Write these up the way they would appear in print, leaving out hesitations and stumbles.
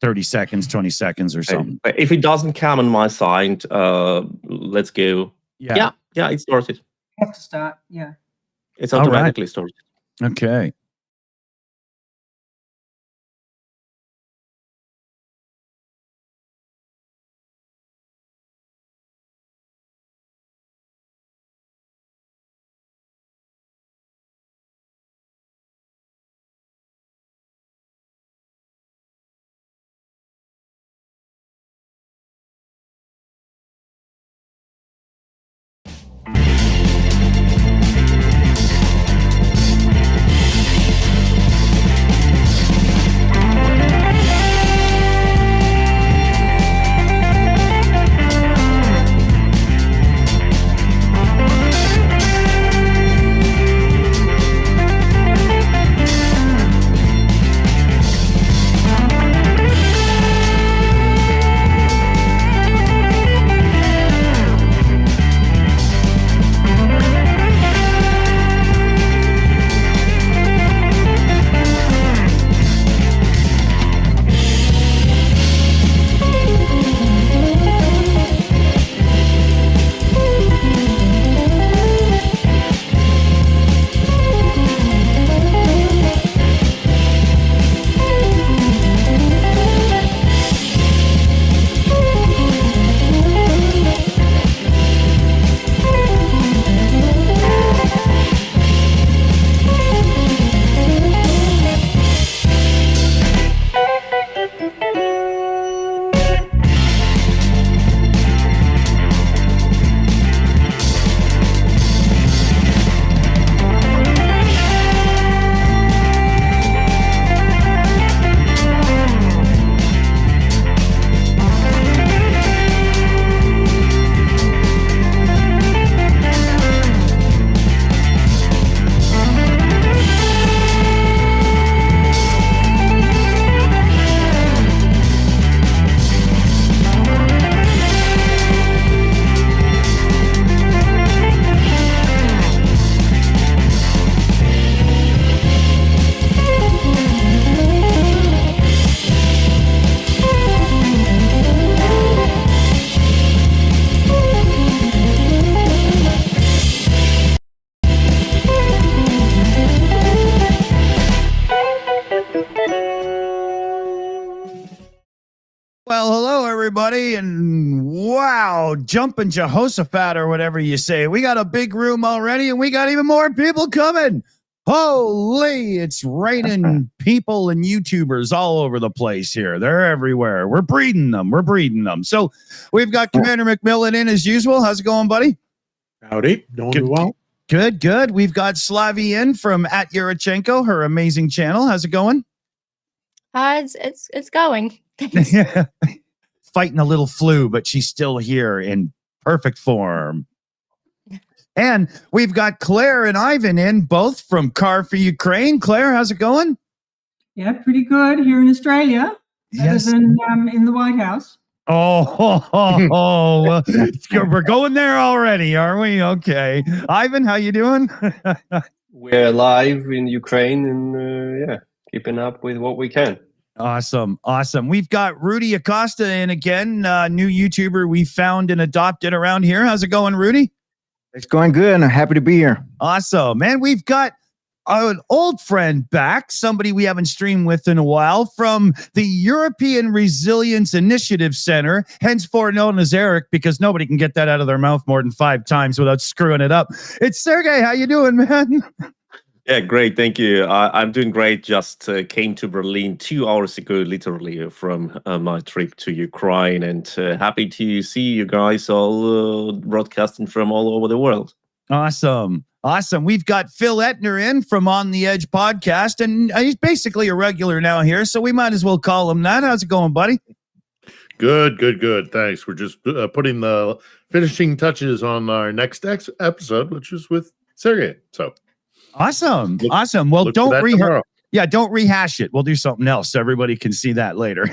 30 seconds, 20 seconds or something. If it doesn't come on my side, let's go. Yeah, it started. You have to start, yeah. It's automatically started. Okay. Well, hello, everybody, and wow, jumping Jehoshaphat or whatever you say. We got a big room already, and we got even more people coming. Holy, it's raining people and YouTubers all over the place here. They're everywhere. We're breeding them. So we've got Commander McMillan in as usual. How's it going, buddy? Howdy. Doing well. Good. We've got Slavy in from @Yurichenko, her amazing channel. How's it going? It's going. Fighting a little flu, but she's still here in perfect form. And we've got Claire and Ivan in, both from Car for Ukraine. Claire, how's it going? Yeah, pretty good here in Australia. Yes. Better than in the White House. We're going there already, are we? Okay. Ivan, how you doing? We're live in Ukraine and keeping up with what we can. Awesome. We've got Rudy Acosta in again, new YouTuber we found and adopted around here. How's it going, Rudy? It's going good. I'm happy to be here. Awesome, man. We've got an old friend back, somebody we haven't streamed with in a while, from the European Resilience Initiative Center, henceforth known as ERIC, because nobody can get that out of their mouth more than 5 times without screwing it up. It's Sergey. How you doing, man? Yeah, great. Thank you. I'm doing great. Just came to Berlin 2 hours ago, literally, from my trip to Ukraine, and happy to see you guys all broadcasting from all over the world. Awesome. We've got Phil Etner in from On the Edge podcast, and he's basically a regular now here, so we might as well call him that. How's it going, buddy? Good. Thanks. We're just putting the finishing touches on our next episode, which is with Sergey. So. Awesome. Well, don't rehash it. We'll do something else so everybody can see that later.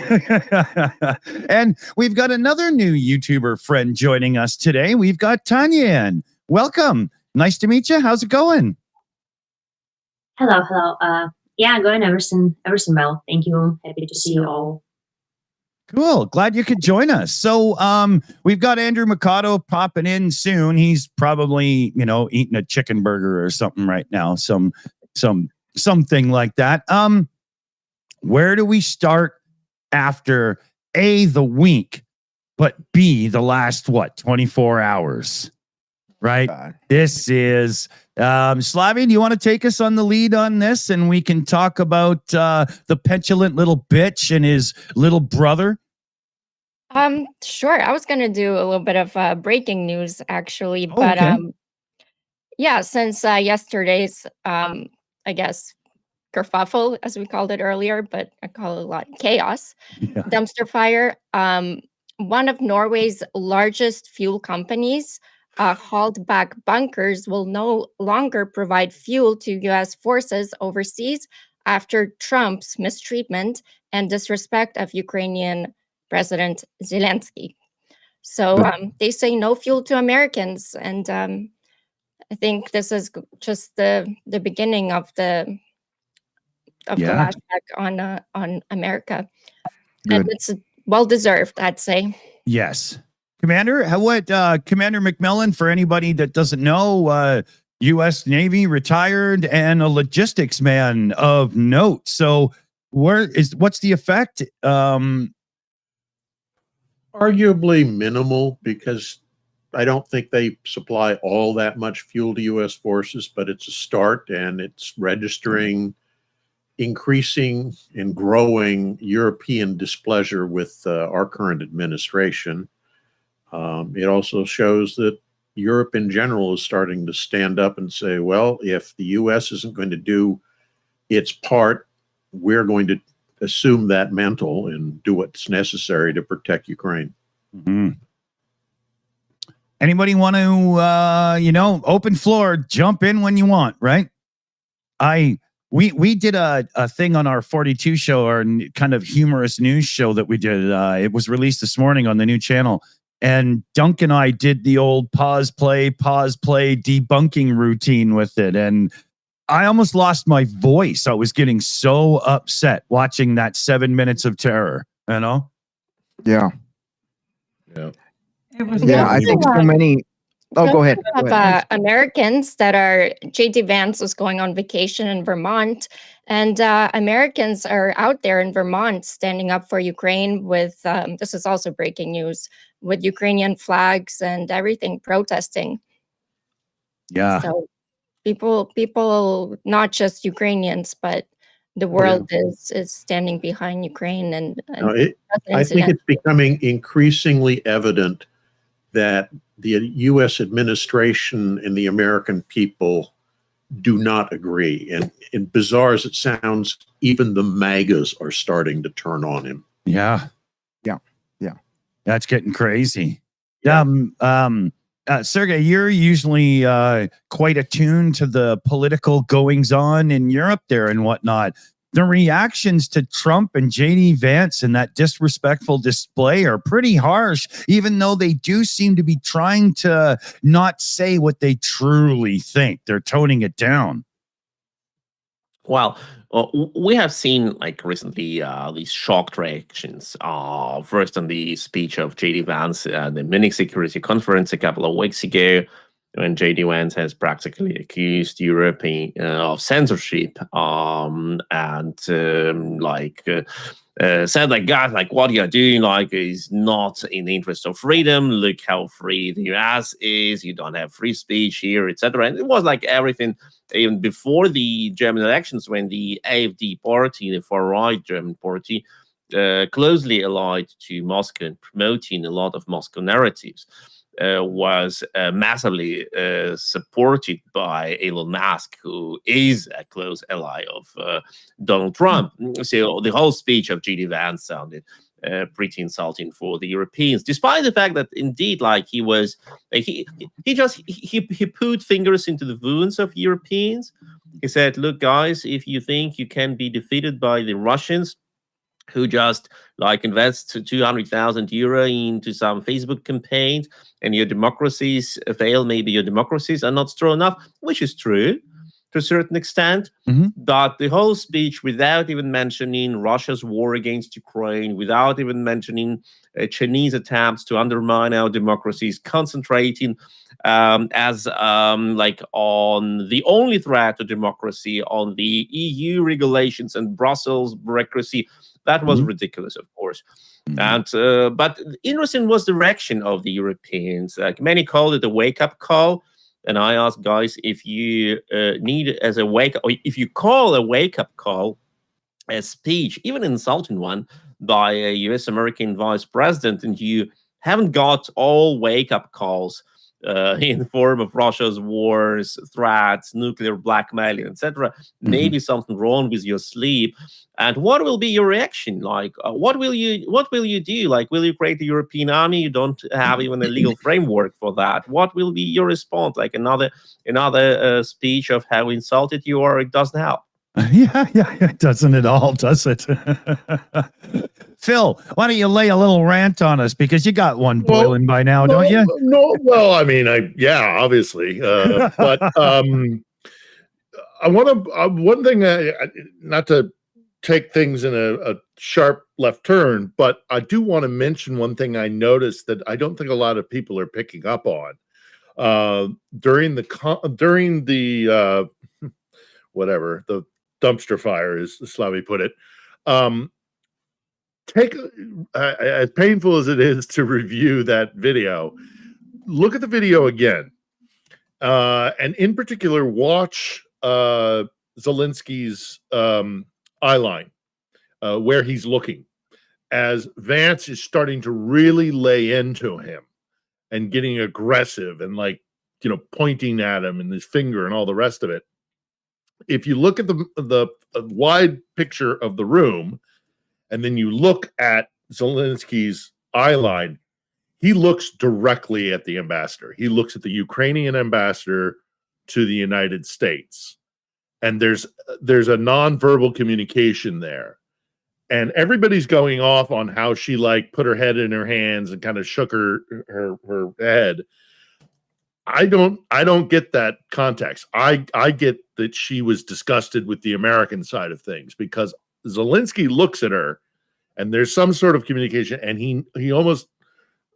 And we've got another new YouTuber friend joining us today. We've got Tanya in. Welcome. Nice to meet you. How's it going? Hello. Going ever so well. Thank you. Happy to see you all. Cool. Glad you could join us. So we've got Andrew Mikado popping in soon. He's probably, eating a chicken burger or something right now. Something like that. Where do we start after A, the week, but B, the last 24 hours? Right? This is Slavy, do you want to take us on the lead on this, and we can talk about the petulant little bitch and his little brother? Sure. I was gonna do a little bit of breaking news actually, Oh, but okay. yeah, since yesterday's I guess kerfuffle, as we called it earlier, but I call it a lot chaos, Yeah. dumpster fire. One of Norway's largest fuel companies hauled back bunkers will no longer provide fuel to U.S. forces overseas after Trump's mistreatment and disrespect of Ukrainian President Zelensky. So they say no fuel to Americans, and I think this is just the beginning of the flashback on America. Good. And it's well deserved, I'd say. Yes. Commander, Commander McMillan, for anybody that doesn't know, U.S. Navy retired and a logistics man of note. So what's the effect? Arguably minimal, because I don't think they supply all that much fuel to U.S. forces, but it's a start, and it's registering increasing and growing European displeasure with our current administration. It also shows that Europe in general is starting to stand up and say, well, if the U.S. isn't going to do its part, we're going to assume that mantle and do what's necessary to protect Ukraine. Mm-hmm. Anybody want to, open floor, jump in when you want, right? We did a thing on our 42 show, our kind of humorous news show that we did. It was released this morning on the new channel. And Dunk and I did the old pause, play, debunking routine with it. And I almost lost my voice. I was getting so upset watching that 7 minutes of terror, Yeah. Yeah. It was Yeah. I think so many. Oh, go ahead. Of Americans that are JD Vance was going on vacation in Vermont, and Americans are out there in Vermont standing up for Ukraine with this is also breaking news, with Ukrainian flags and everything, protesting. Yeah. So people, not just Ukrainians, but the world is standing behind Ukraine, and I think it's becoming increasingly evident that the U.S. administration and the American people do not agree. And bizarre as it sounds, even the MAGAs are starting to turn on him. Yeah. That's getting crazy. Yeah. Sergey, you're usually quite attuned to the political goings on in Europe there and whatnot. The reactions to Trump and JD Vance and that disrespectful display are pretty harsh, even though they do seem to be trying to not say what they truly think. They're toning it down. Well, we have seen recently these shocked reactions. First on the speech of JD Vance at the Munich Security Conference a couple of weeks ago, when JD Vance has practically accused Europe of censorship, and said guys, what you're doing is not in the interest of freedom. Look how free the US is. You don't have free speech here, etc. And it was everything, even before the German elections, when the AfD party, the far right German party, closely allied to Moscow and promoting a lot of Moscow narratives, was massively supported by Elon Musk, who is a close ally of Donald Trump. So the whole speech of JD Vance sounded pretty insulting for the Europeans, despite the fact that indeed, he was he put fingers into the wounds of Europeans. He said, "Look, guys, if you think you can be defeated by the Russians, who just invest €200,000 into some Facebook campaigns, and your democracies fail, maybe your democracies are not strong enough," which is true. to a certain extent. But the whole speech, without even mentioning Russia's war against Ukraine, without even mentioning Chinese attempts to undermine our democracies, concentrating like on the only threat to democracy, on the EU regulations and Brussels bureaucracy. That was ridiculous, of course. And but interesting was the reaction of the Europeans. Like many called it a wake-up call. And I asked, guys, if you need it as a wake-up, or if you call a wake-up call a speech, even an insulting one, by a US-American vice president, and you haven't got all wake-up calls in the form of Russia's wars, threats, nuclear blackmailing, etc., maybe something wrong with your sleep. And what will be your reaction? Like, what will you do? Like, will you create a European army? You don't have even a legal framework for that. What will be your response? Like another speech of how insulted you are? It doesn't help. Yeah, it doesn't at all, does it? Phil, why don't you lay a little rant on us, because you got one boiling by now, don't you? No, well, I mean, obviously, but I want to one thing, not to take things in a sharp left turn, but I do want to mention one thing I noticed that I don't think a lot of people are picking up on during the whatever the dumpster fire, as Slavi put it. Take as painful as it is to review that video, look at the video again, and in particular, watch Zelensky's eye line, where he's looking, as Vance is starting to really lay into him and getting aggressive and, like, pointing at him and his finger and all the rest of it. If you look at the wide picture of the room, and then you look at Zelensky's eye line, he looks directly at the ambassador. He looks at the Ukrainian ambassador to the United States. And there's a nonverbal communication there. And everybody's going off on how she, like, put her head in her hands and kind of shook her head. I don't get that context. I get that she was disgusted with the American side of things, because Zelensky looks at her and there's some sort of communication, and he almost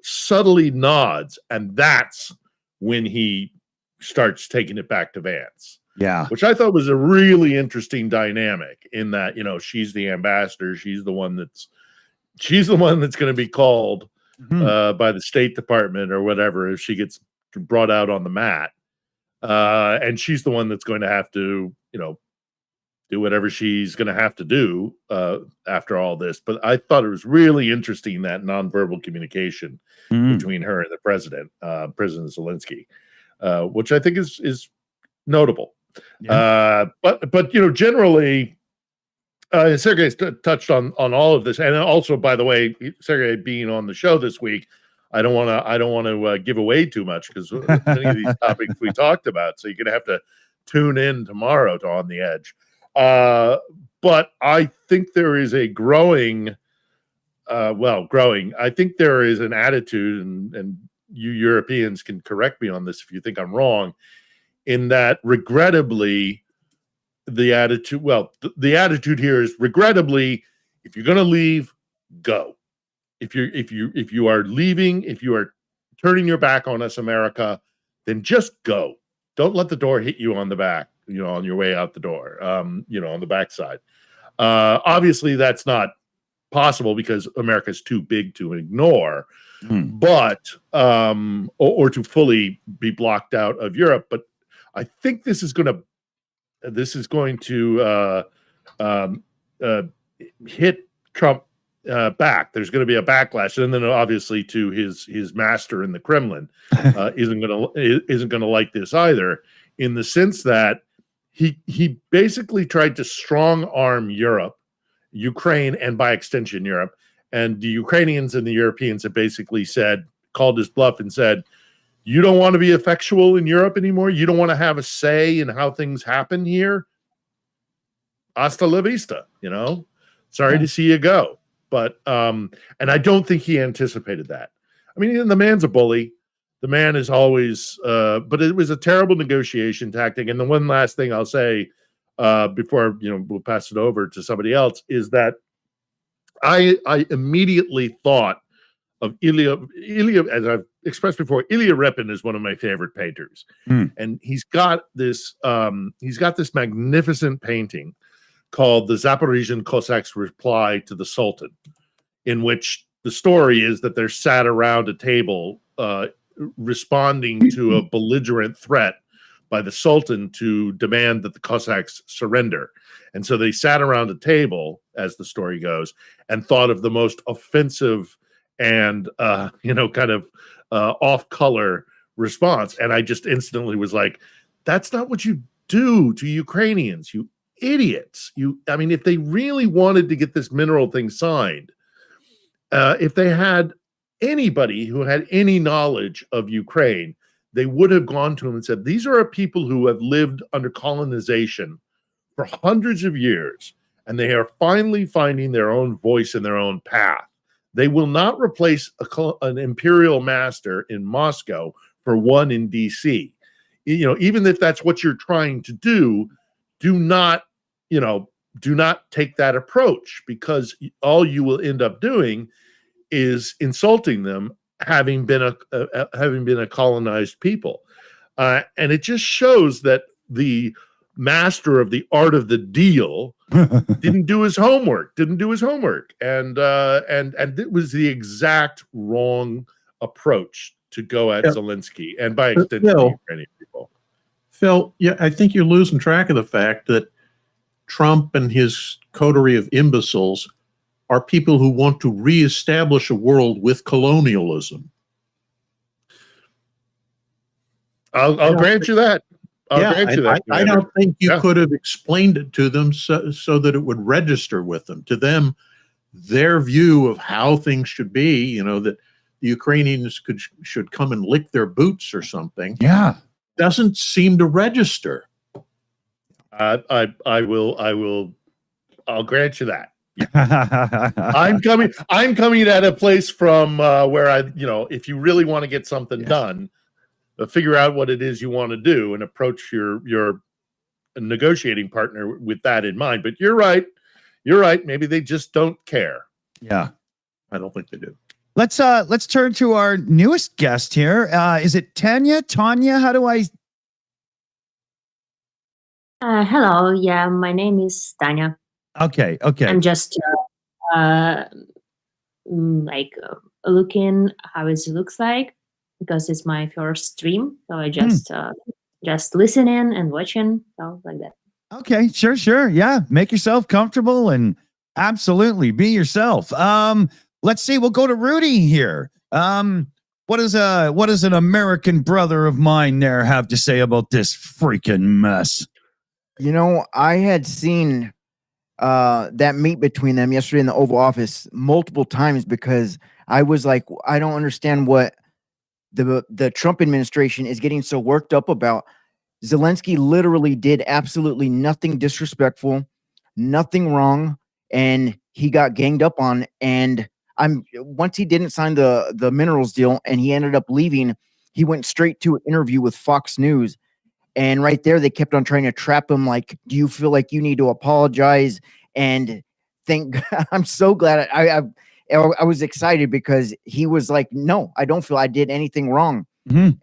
subtly nods, and that's when he starts taking it back to Vance. Yeah. Which I thought was a really interesting dynamic, in that, she's the ambassador, she's the one that's going to be called by the State Department or whatever if she gets brought out on the mat, and she's the one that's going to have to do whatever she's going to have to do after all this. But I thought it was really interesting, that nonverbal communication between her and the president, President Zelensky, which I think is notable. Yeah. But generally, Sergei touched on all of this, and also, by the way, Sergei being on the show this week, I don't want to give away too much, because many of these topics we talked about, so you're going to have to tune in tomorrow to On the Edge. But I think there is a growing. I think there is an attitude, and you Europeans can correct me on this if you think I'm wrong, in that, regrettably, the attitude here is, regrettably, if you're going to leave, go. If you are leaving, if you are turning your back on us, America, then just go. Don't let the door hit you on the back, on your way out the door, on the backside. Obviously, that's not possible, because America's too big to ignore, but or to fully be blocked out of Europe. But I think this is going to hit Trump back. There's going to be a backlash, and then obviously to his master in the Kremlin isn't going to like this either, in the sense that he basically tried to strong arm Ukraine, and by extension Europe, and the Ukrainians and the Europeans have basically called his bluff and said, you don't want to be effectual in Europe anymore. You don't want to have a say in how things happen here. Hasta la vista, sorry to see you go. But and I don't think he anticipated that. I mean, the man's a bully. The man is always, but it was a terrible negotiation tactic. And the one last thing I'll say before we'll pass it over to somebody else is that I immediately thought of Ilya, as I've expressed before. Ilya Repin is one of my favorite painters, and he's got this magnificent painting called "The Zaporizhian Cossacks' Reply to the Sultan," in which the story is that they're sat around a table responding to a belligerent threat by the Sultan to demand that the Cossacks surrender. And so they sat around a table, as the story goes, and thought of the most offensive and kind of off-color response. And I just instantly was like, that's not what you do to Ukrainians, you idiots. If they really wanted to get this mineral thing signed, if they had anybody who had any knowledge of Ukraine, they would have gone to him and said, these are a people who have lived under colonization for hundreds of years, and they are finally finding their own voice and their own path. They will not replace an imperial master in Moscow for one in DC. Even if that's what you're trying to do, do not take that approach, because all you will end up doing is insulting them, having been a colonized people, and it just shows that the master of the art of the deal didn't do his homework, and it was the exact wrong approach to go at Zelensky, and by extension, the Ukrainian people. Phil, yeah, I think you're losing track of the fact that Trump and his coterie of imbeciles are people who want to reestablish a world with colonialism. I'll grant you that. I don't think you could have explained it to them so that it would register with them. To them, their view of how things should be, that the Ukrainians should come and lick their boots or something, doesn't seem to register. I'll grant you that. I'm coming at a place from where if you really want to get something done, figure out what it is you want to do and approach your negotiating partner with that in mind. But you're right. Maybe they just don't care. Yeah, I don't think they do. Let's turn to our newest guest here. Is it Tanya? How do I? Hello. Yeah, my name is Tanya. Okay. I'm just looking how it looks like, because it's my first stream. So I just listening and watching, so like that. Okay, sure. Yeah, make yourself comfortable and absolutely be yourself. Let's see. We'll go to Rudy here. What does an American brother of mine there have to say about this freaking mess? I had seen that meet between them yesterday in the Oval Office multiple times, because I was like, I don't understand what the Trump administration is getting so worked up about. Zelensky literally did absolutely nothing disrespectful, nothing wrong, and he got ganged up on. And once he didn't sign the minerals deal and he ended up leaving, he went straight to an interview with Fox News. And right there, they kept on trying to trap him. Like, do you feel like you need to apologize? And I'm so glad I was excited, because he was like, no, I don't feel I did anything wrong.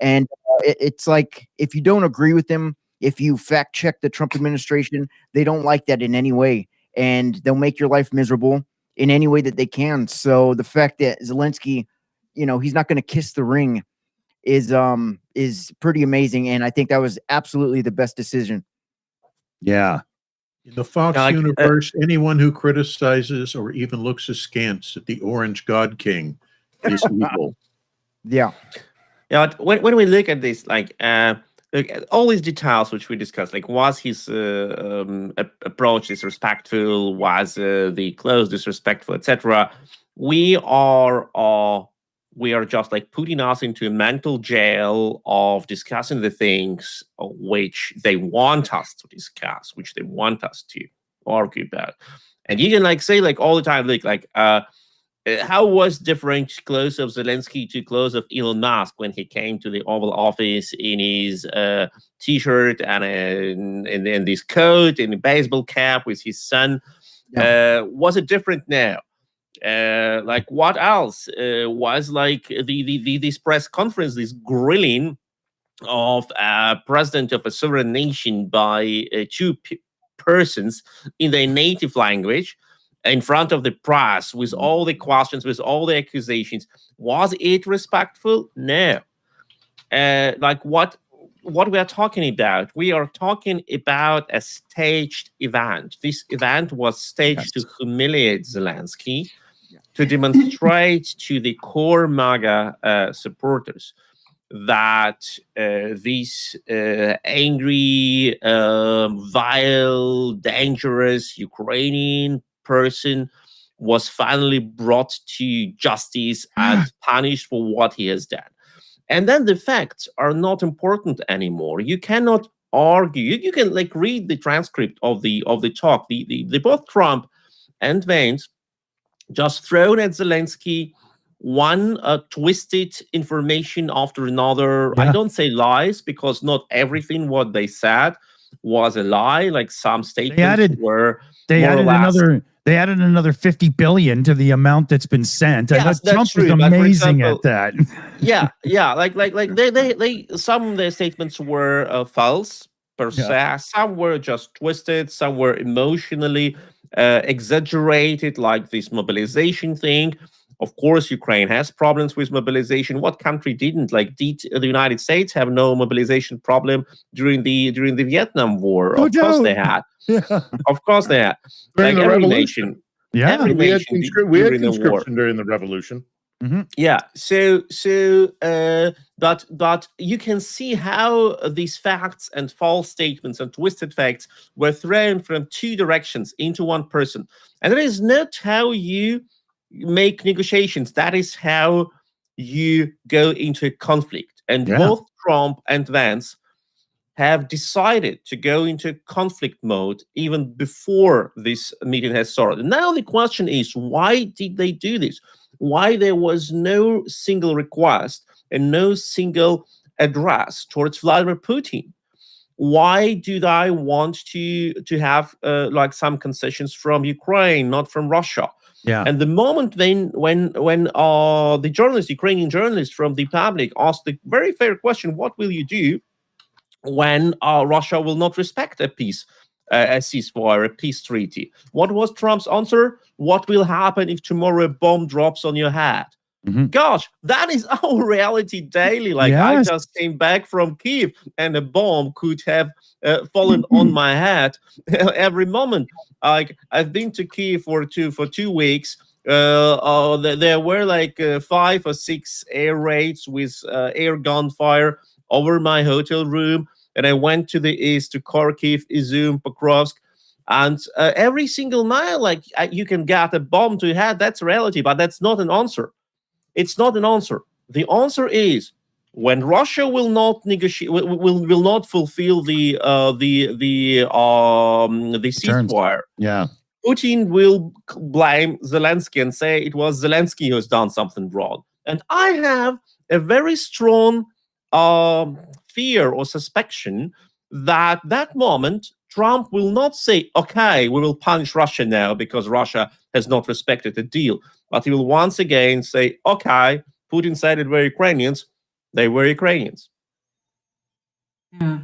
And it's like, if you don't agree with them, if you fact check the Trump administration, they don't like that in any way, and they'll make your life miserable in any way that they can. So the fact that Zelensky, he's not going to kiss the ring is pretty amazing, and I think that was absolutely the best decision. Yeah. In the Fox universe, anyone who criticizes or even looks askance at the Orange God King is evil. Yeah. Yeah, when we look at this, like all these details which we discussed, like was his approach disrespectful, was the clothes disrespectful, etc. We are just like putting us into a mental jail of discussing the things which they want us to discuss, which they want us to argue about. And you can like say like all the time, like how was different close of Zelensky to close of Elon Musk when he came to the Oval Office in his T-shirt and in this coat and a baseball cap with his son? Was it different now? Like what else was like this press conference, this grilling of a president of a sovereign nation by two persons in their native language in front of the press with all the questions, with all the accusations? Was it respectful? No. Like what we are talking about? We are talking about a staged event. This event was staged to humiliate Zelensky, to demonstrate to the core MAGA supporters that this angry, vile, dangerous Ukrainian person was finally brought to justice and punished for what he has done. And then the facts are not important anymore. You cannot argue. You can like read the transcript of the talk. The both Trump and Vance just thrown at Zelensky one twisted information after another. I don't say lies, because not everything what they said was a lie. Like some statements they added another 50 billion to the amount that's been sent. Yes, I thought Trump true, was amazing at that. yeah. Like they some of their statements were false per se. Some were just twisted. Some were emotionally exaggerated, like this mobilization thing. Of course, Ukraine has problems with mobilization. What country didn't? Like, did the United States have no mobilization problem during the Vietnam War? Of course they had. Of course they had. During like the every revolution. nation. Every we had, nation we had during the war. conscription during the revolution. Yeah. So that you can see how these facts and false statements and twisted facts were thrown from two directions into one person. And that is not how you make negotiations. That is how you go into a conflict. And both Trump and Vance have decided to go into conflict mode even before this meeting has started. And now the question is, why did they do this? Why there was no single request and no single address towards Vladimir Putin? Why do they want to have like some concessions from Ukraine, not from Russia? Yeah. And the moment when the journalists, Ukrainian journalists from the public, asked the very fair question, what will you do when Russia will not respect a ceasefire, a peace treaty? What was Trump's answer? What will happen if tomorrow a bomb drops on your head? Gosh, that is our reality daily. Like, I just came back from Kyiv and a bomb could have fallen on my head every moment. Like, I've been to Kyiv for 2 weeks. There were like 5 or 6 air raids with air gunfire over my hotel room. And I went to the east to Kharkiv, Izum, Pokrovsk. And every single mile, like, you can get a bomb to your head. That's reality, but that's not an answer. It's not an answer. The answer is, when Russia will not negotiate, will not fulfill the ceasefire. Yeah, Putin will blame Zelensky and say it was Zelensky who has done something wrong. And I have a very strong fear or suspicion that moment Trump will not say, okay, we will punish Russia now because Russia has not respected the deal. But he will once again say, okay, Putin said it were Ukrainians. They were Ukrainians. Yeah.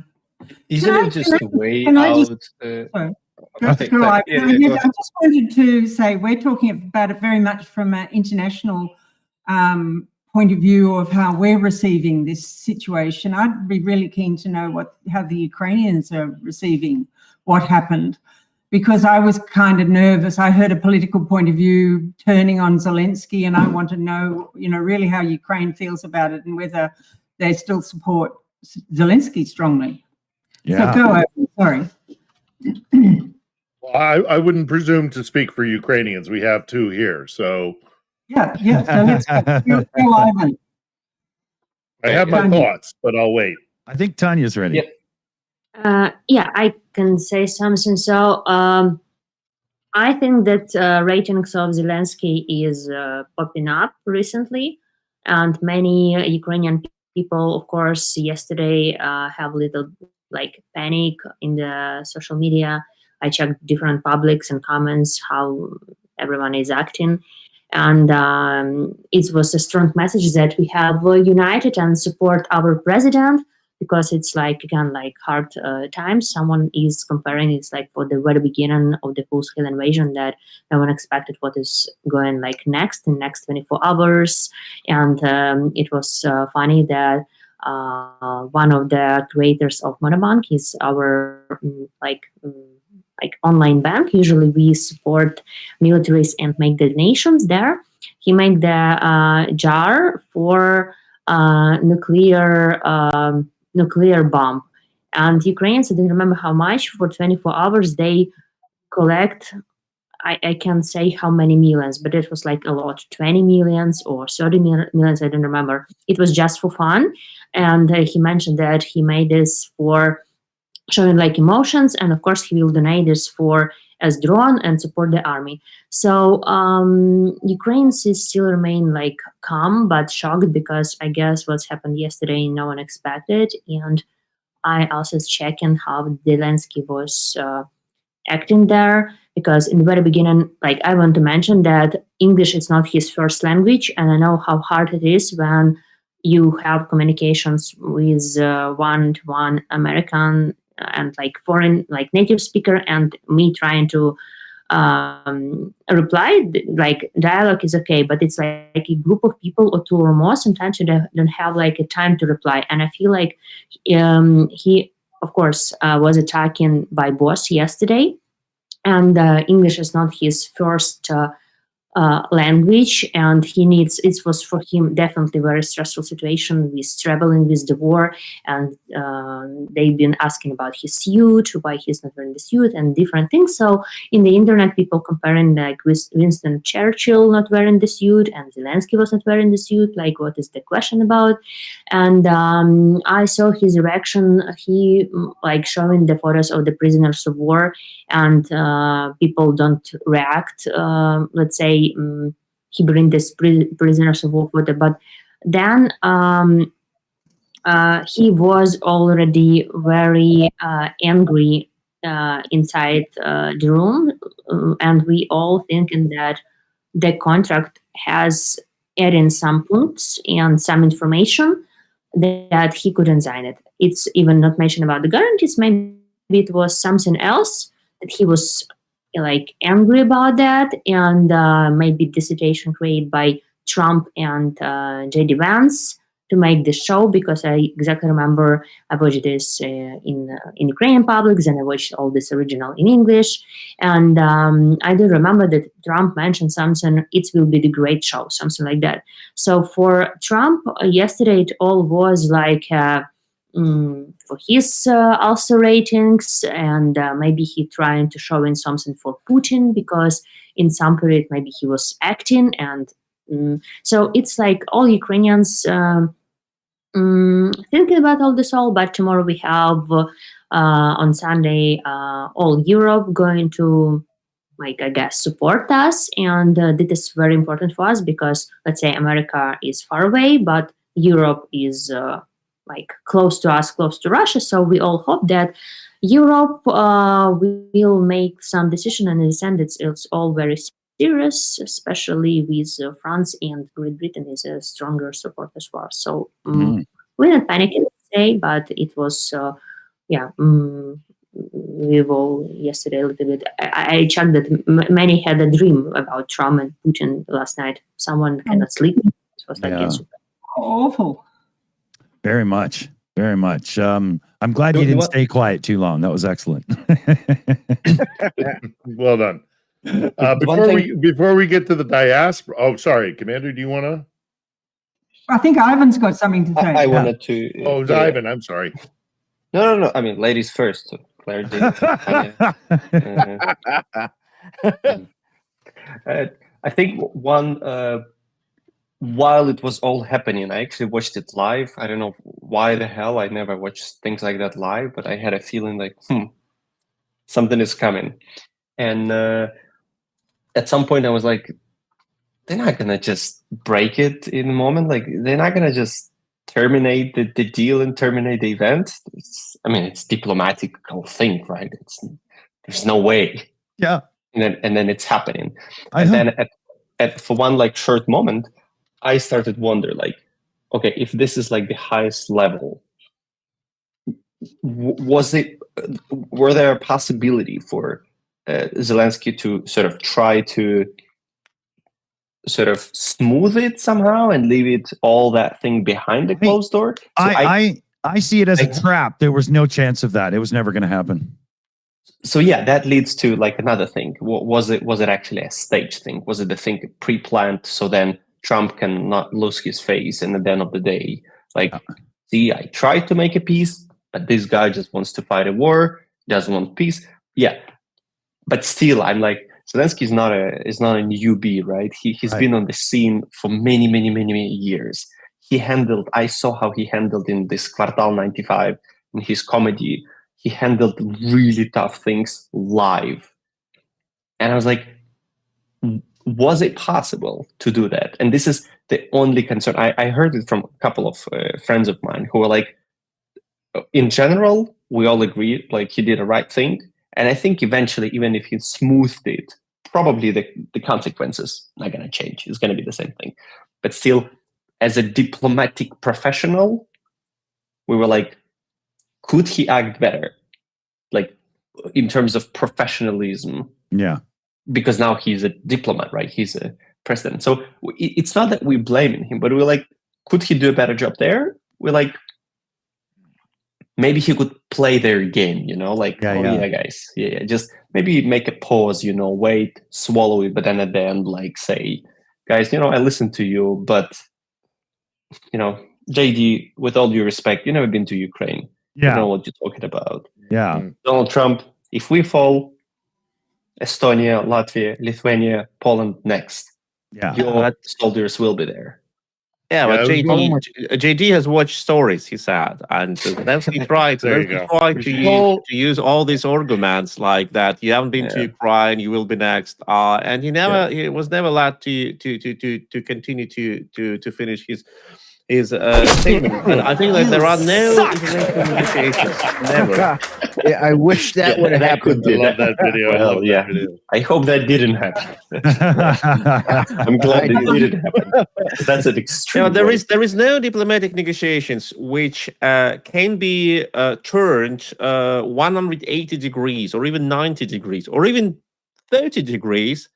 Isn't it just a way can I out? Sorry. I just wanted to say we're talking about it very much from an international point of view of how we're receiving this situation. I'd be really keen to know how the Ukrainians are receiving what happened, because I was kind of nervous. I heard a political point of view turning on Zelensky, and I want to know, really how Ukraine feels about it and whether they still support Zelensky strongly. Yeah. So go over. Sorry. Well, I wouldn't presume to speak for Ukrainians. We have 2 here, so Yeah. So let's go, Ivan. I have my thoughts, but I'll wait. I think Tanya's ready. Yeah, I can say something. So I think that ratings of Zelensky is popping up recently, and many Ukrainian people, of course, yesterday have little like panic in the social media. I checked different publics and comments how everyone is acting, and it was a strong message that we have united and support our president, because it's like, again, like hard times. Someone is comparing, it's like for the very beginning of the full-scale invasion that no one expected what is going like next in next 24 hours. And it was funny that one of the creators of Monobank is our like online bank. Usually we support militaries and make donations there. He made the jar for nuclear bomb, and Ukrainians, I don't remember how much, for 24 hours they collect, I can't say how many millions, but it was like a lot, 20 millions or 30 millions, I don't remember. It was just for fun. And he mentioned that he made this for showing like emotions, and of course he will donate this for as drone and support the army. So Ukrainians still remain like calm but shocked, because I guess what's happened yesterday no one expected. And I also checking how Zelensky was acting there, because in the very beginning, like, I want to mention that English is not his first language, and I know how hard it is when you have communications with one-to-one American and like foreign, like native speaker, and me trying to reply. Like, dialogue is okay, but it's like a group of people or two or more, sometimes you don't have like a time to reply. And I feel like he, of course, was attacking by boss yesterday, and English is not his first language, and it was for him definitely very stressful situation with traveling with the war, and they've been asking about his suit, why he's not wearing the suit, and different things. So in the internet, people comparing like with Winston Churchill not wearing the suit, and Zelensky was not wearing the suit, like what is the question about? And I saw his reaction. He like showing the photos of the prisoners of war, and people don't react, let's say, he bring this prisoners of war photo, but then he was already very angry inside the room, and we all thinking that the contract has added some points and some information that he couldn't sign it. It's even not mentioned about the guarantees. Maybe it was something else that he was like angry about that, and maybe the situation created by Trump and J.D. Vance to make the show, because I exactly remember I watched this in Ukrainian publics, and I watched all this original in English, and I do remember that Trump mentioned something, it will be the great show, something like that. So for Trump, yesterday it all was like for his also ratings, and maybe he trying to show in something for Putin, because in some period maybe he was acting, and so it's like all Ukrainians thinking about all this all. But tomorrow we have on Sunday all Europe going to, like, I guess, support us, and this is very important for us, because let's say America is far away, but Europe is like close to us, close to Russia. So we all hope that Europe will make some decision, and in the end it's all very serious, especially with France and Great Britain is a stronger support as well. So we didn't panic, let's say, but it was we all yesterday a little bit. I checked that many had a dream about Trump and Putin last night. Someone cannot sleep. It was like awful. Very much. Very much. I'm glad you didn't stay quiet too long. That was excellent. Well done. Before we get to the diaspora, oh, sorry, Commander, do you want to? I think Ivan's got something to say. I wanted to. Oh, it's Ivan. I'm sorry. No. I mean, ladies first. So clarity. I think one. While it was all happening, I actually watched it live. I don't know why the hell I never watched things like that live, but I had a feeling like, something is coming. And at some point I was like, they're not gonna just break it in a moment. Like they're not gonna just terminate the deal and terminate the event. It's diplomatic thing, right? There's no way. Yeah. And then it's happening. And then for one like short moment, I started wonder like, okay, if this is like the highest level, were there a possibility for Zelensky to sort of try to sort of smooth it somehow and leave it all that thing behind the closed door? So I see it as a trap. There was no chance of that. It was never going to happen. So yeah, that leads to like another thing. Was it actually a stage thing? Was it the thing pre-planned so then Trump can not lose his face, and at the end of the day, like, see, I tried to make a peace, but this guy just wants to fight a war, doesn't want peace. Yeah, but still, I'm like, Zelensky is not a newbie, right? He's been on the scene for many years. I saw how he handled in this Kvartal 95 in his comedy. He handled really tough things live, and I was like, was it possible to do that? And this is the only concern. I heard it from a couple of friends of mine who were like, in general, we all agree, like he did the right thing. And I think eventually, even if he smoothed it, probably the consequences are going to change. It's going to be the same thing. But still, as a diplomatic professional, we were like, could he act better? Like in terms of professionalism. Yeah. Because now he's a diplomat, right? He's a president. So it's not that we're blaming him, but we're like, could he do a better job there? We're like, maybe he could play their game, like, yeah, guys. Yeah, just maybe make a pause, wait, swallow it, but then at the end, like say, guys, I listened to you, but, JD, with all due respect, you never been to Ukraine. Yeah. You know what you're talking about. Yeah. Donald Trump, if we fall, Estonia, Latvia, Lithuania, Poland next. Yeah. Your soldiers will be there. Yeah, but JD has watched stories, he said, and he tried to use all these arguments like that. You haven't been to Ukraine, you will be next, and he was never allowed to continue to finish his statement. And I think that there are no international negotiations. Never. Yeah, I wish that would have happened. I love that video. Well, that video. I hope that didn't happen. I'm glad it didn't happen. That's an extreme. There is no diplomatic negotiations which can be turned 180 degrees or even 90 degrees or even 30 degrees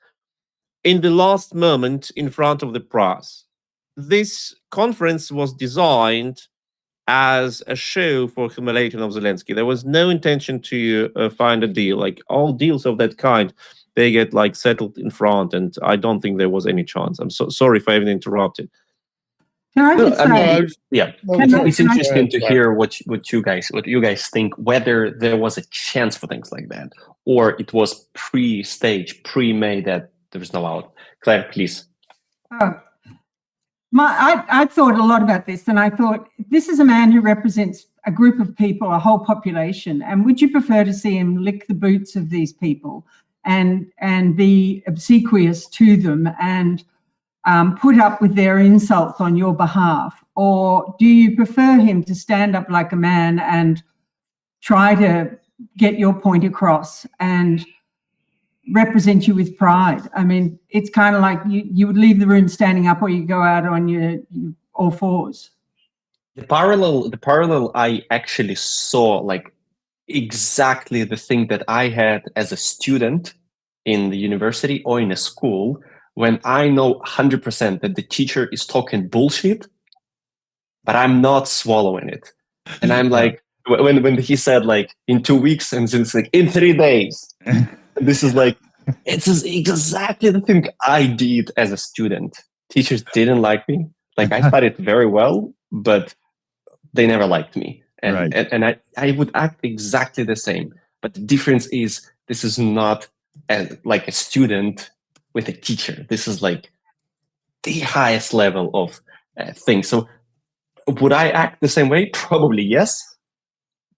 in the last moment in front of the press. This conference was designed as a show for humiliation of Zelensky. There was no intention to find a deal. Like all deals of that kind, they get like settled in front, and I don't think there was any chance. I'm so sorry if I even interrupted. Can I just say, it's interesting to hear what you guys think, whether there was a chance for things like that, or it was pre-stage, pre-made that there was no out. Claire, please. I thought a lot about this, and I thought this is a man who represents a group of people, a whole population. And would you prefer to see him lick the boots of these people and be obsequious to them and put up with their insults on your behalf? Or do you prefer him to stand up like a man and try to get your point across and represent you with pride? I mean, it's kind of like you would leave the room standing up, or you go out on your all fours. The parallel I actually saw, like exactly the thing that I had as a student in the university or in a school, when I know 100% that the teacher is talking bullshit, but I'm not swallowing it. And I'm like, when he said like in 2 weeks, and it's like in 3 days. This is like, it's exactly the thing I did as a student. Teachers didn't like me. Like I studied very well, but they never liked me. And I would act exactly the same. But the difference is this is not like a student with a teacher. This is like the highest level of thing. So would I act the same way? Probably yes.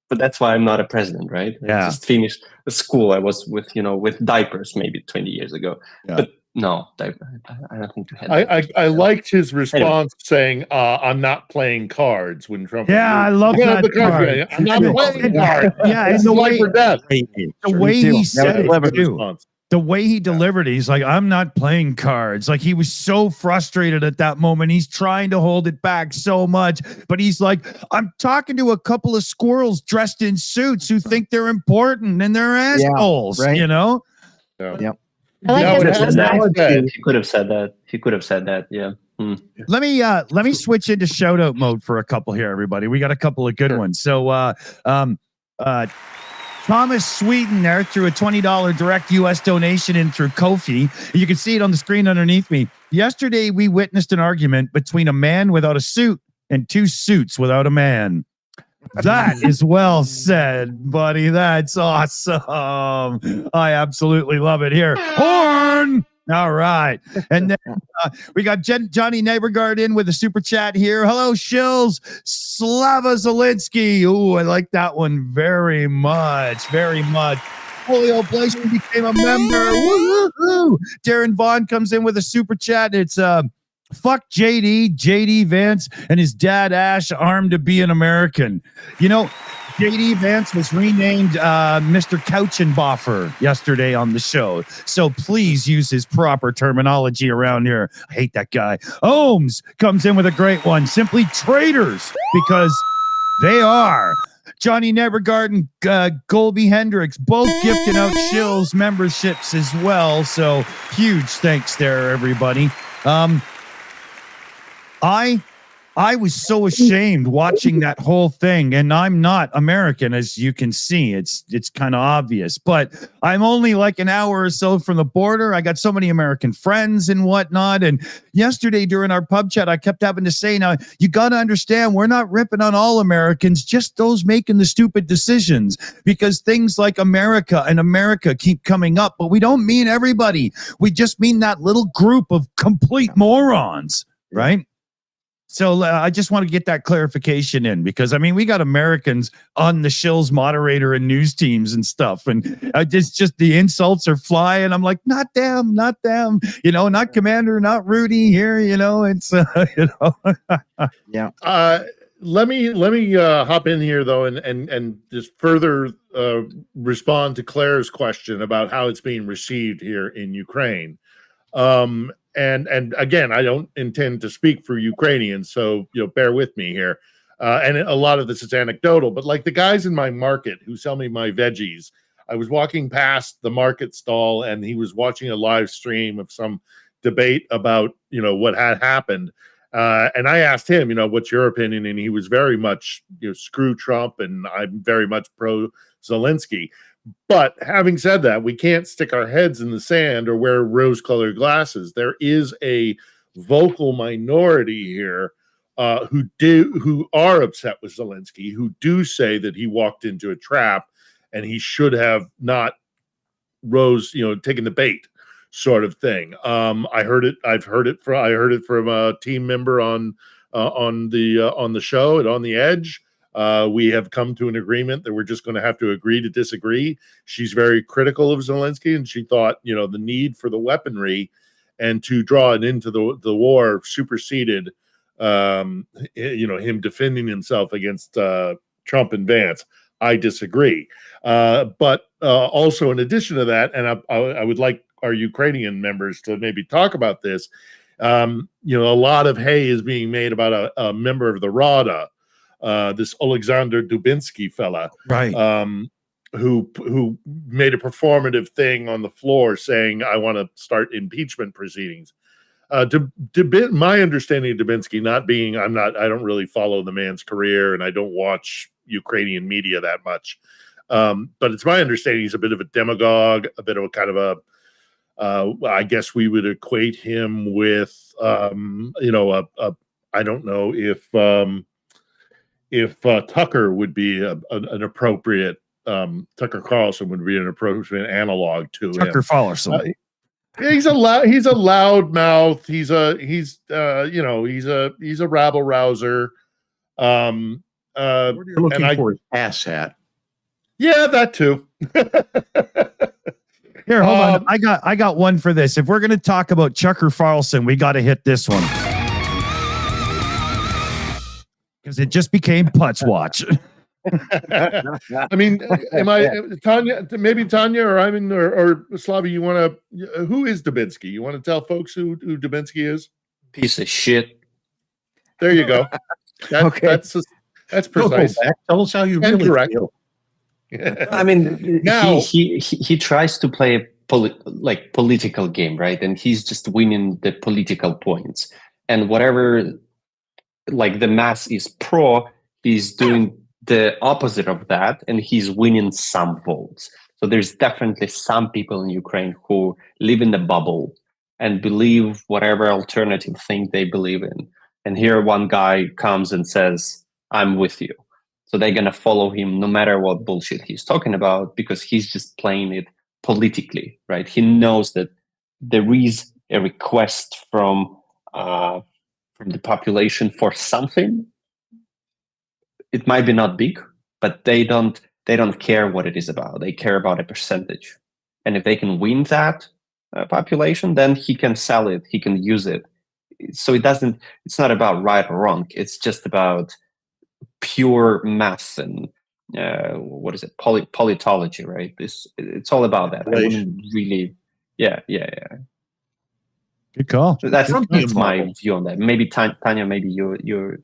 But that's why I'm not a president, right? Yeah. I just finished the school I was with, with diapers maybe 20 years ago. Yeah. But No, I don't think we had that. I liked his response saying, "I'm not playing cards." When Trump, Yeah, I love "You have that the cards part. game. I'm not playing cards. Yeah, This and the is life way or death." the way too. he That said was it clever. too. Response. The way he delivered it, he's like, I'm not playing cards. Like, he was so frustrated at that moment. He's trying to hold it back so much, but he's like, I'm talking to a couple of squirrels dressed in suits who think they're important and they're assholes, right. you know? Yep. I like Now, that it has that said, He could have said that. He could have said that. Yeah. Let me switch into shout out mode for a couple here, everybody. We got a couple of good ones. So Thomas Sweden there threw a $20 direct US donation in through Kofi. You can see it on the screen underneath me. Yesterday, we witnessed an argument between a man without a suit and two suits without a man. That is well said, buddy. That's awesome. I absolutely love it here. Horn. All right. And then we got Johnny Neighborgard in with a super chat here. Hello, Shills. Slava Zelensky. Ooh, I like that one very much. Very much. Holy Oblation became a member. Woo-hoo-hoo. Darren Vaughn comes in with a super chat. It's fuck JD Vance and his dad Ash armed to be an American. You know, JD Vance was renamed Mr. Couchenboffer yesterday on the show. So please use his proper terminology around here. I hate that guy. Ohms comes in with a great one. Simply traitors, because they are. Johnny Nevergarden, Golby Hendricks, both gifting out Shills memberships as well. So huge thanks there, everybody. I was so ashamed watching that whole thing, and I'm not American, as you can see. It's kind of obvious, but I'm only like an hour or so from the border. I got so many American friends and whatnot. And yesterday during our pub chat, I kept having to say, now you got to understand, we're not ripping on all Americans, just those making the stupid decisions, because things like America and America keep coming up, but we don't mean everybody. We just mean that little group of complete morons, right? So I just want to get that clarification in, because I mean, we got Americans on the Shills moderator and news teams and stuff, and it's just the insults are flying. I'm like, not them, you know, not Commander, not Rudy here, you know. It's you know, yeah. Let me hop in here though, and just further respond to Claire's question about how it's being received here in Ukraine. And again, I don't intend to speak for Ukrainians, so bear with me here. And a lot of this is anecdotal, but like the guys in my market who sell me my veggies, I was walking past the market stall and he was watching a live stream of some debate about what had happened, and I asked him, what's your opinion, and he was very much screw Trump, and I'm very much pro Zelensky. But having said that, we can't stick our heads in the sand or wear rose-colored glasses. There is a vocal minority here who are upset with Zelensky, who do say that he walked into a trap and he should have not taken the bait, sort of thing. I heard it from a team member on the show at On the Edge. We have come to an agreement that we're just going to have to agree to disagree. She's very critical of Zelensky, and she thought, the need for the weaponry and to draw it into the war superseded, him defending himself against Trump and Vance. I disagree. But also in addition to that, and I would like our Ukrainian members to maybe talk about this, a lot of hay is being made about a member of the Rada, this Alexander Dubinsky fella, right? Who made a performative thing on the floor saying, "I want to start impeachment proceedings." My understanding of Dubinsky, I don't really follow the man's career, and I don't watch Ukrainian media that much. But it's my understanding he's a bit of a demagogue, a bit of a kind of a, I guess we would equate him with, I don't know if Tucker would be an appropriate, Tucker Carlson would be an appropriate analog to him. Tucker Carlson. He's a loud mouth. He's a rabble rouser. What you're looking for is ass hat. Yeah, that too. Here, hold on. I got one for this. If we're going to talk about Chucker Farlson, we got to hit this one. Because it just became Putz Watch. I mean, am I Tanya? Maybe Tanya or Ivan or Slavi? You want to? Who is Dubinsky? You want to tell folks who Dubinsky is? Piece of shit. There you go. That's precise. Tell us how you And really correct. feel. I mean, Now he tries to play a political game, right? And he's just winning the political points. And whatever, like the mass is pro, he's doing the opposite of that, and he's winning some votes. So there's definitely some people in Ukraine who live in the bubble and believe whatever alternative thing they believe in. And here one guy comes and says, I'm with you. So they're going to follow him no matter what bullshit he's talking about, because he's just playing it politically, right? He knows that there is a request from the population for something. It might be not big, but they don't care what it is about. They care about a percentage. And if they can win that population, then he can sell it, he can use it. So it's not about right or wrong. It's just about pure math and what is it? Politology, right? It's all about that. I wouldn't really, yeah. Good call. So that's my view on that. Maybe Tanya, maybe you're.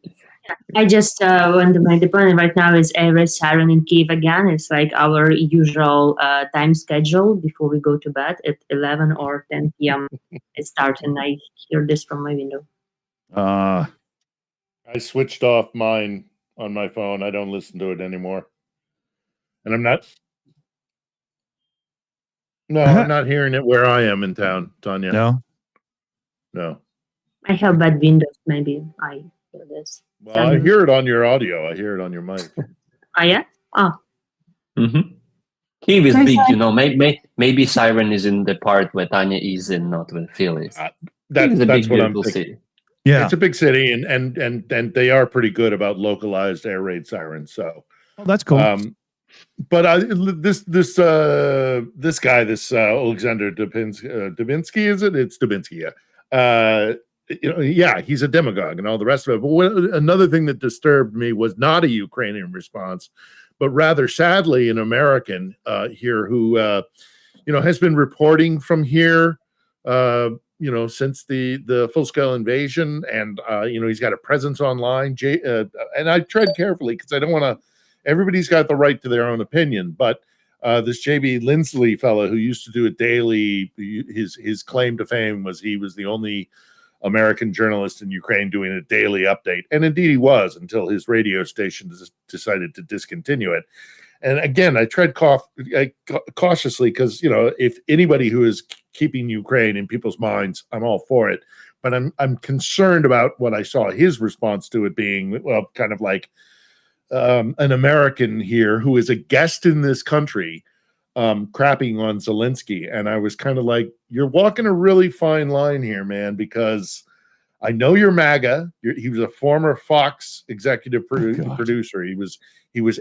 I just want to make the point right now is every siren in Kiev again. It's like our usual time schedule before we go to bed at 11 or 10 p.m. It starts, and I hear this from my window. I switched off mine on my phone. I don't listen to it anymore. And I'm not hearing it where I am in town, Tanya. No. I have bad windows. Maybe I hear this. Well, I hear it on your audio. I hear it on your mic. Oh, yeah? Oh. Mm-hmm. Kiev is big, Maybe Siren is in the part where Tanya is and not where Phil is. That's what I'm thinking. City. Yeah, it's a big city, and they are pretty good about localized air raid sirens. So that's cool. But this guy, Alexander Dubinsky, is it? It's Dubinsky, yeah. He's a demagogue and all the rest of it. But another thing that disturbed me was not a Ukrainian response, but rather sadly an American here who has been reporting from here since the full-scale invasion, and he's got a presence online. And I tread carefully because I don't want to. Everybody's got the right to their own opinion, but this JB Lindsley fellow who used to do it daily, his claim to fame was he was the only American journalist in Ukraine doing a daily update, and indeed he was until his radio station decided to discontinue it. And again, I tread cautiously because if anybody who is keeping Ukraine in people's minds, I'm all for it. But I'm concerned about what I saw his response to it being, well, kind of like an American here who is a guest in this country crapping on Zelensky. And I was kind of like, you're walking a really fine line here, man, because I know you're MAGA. He was a former Fox executive producer. He was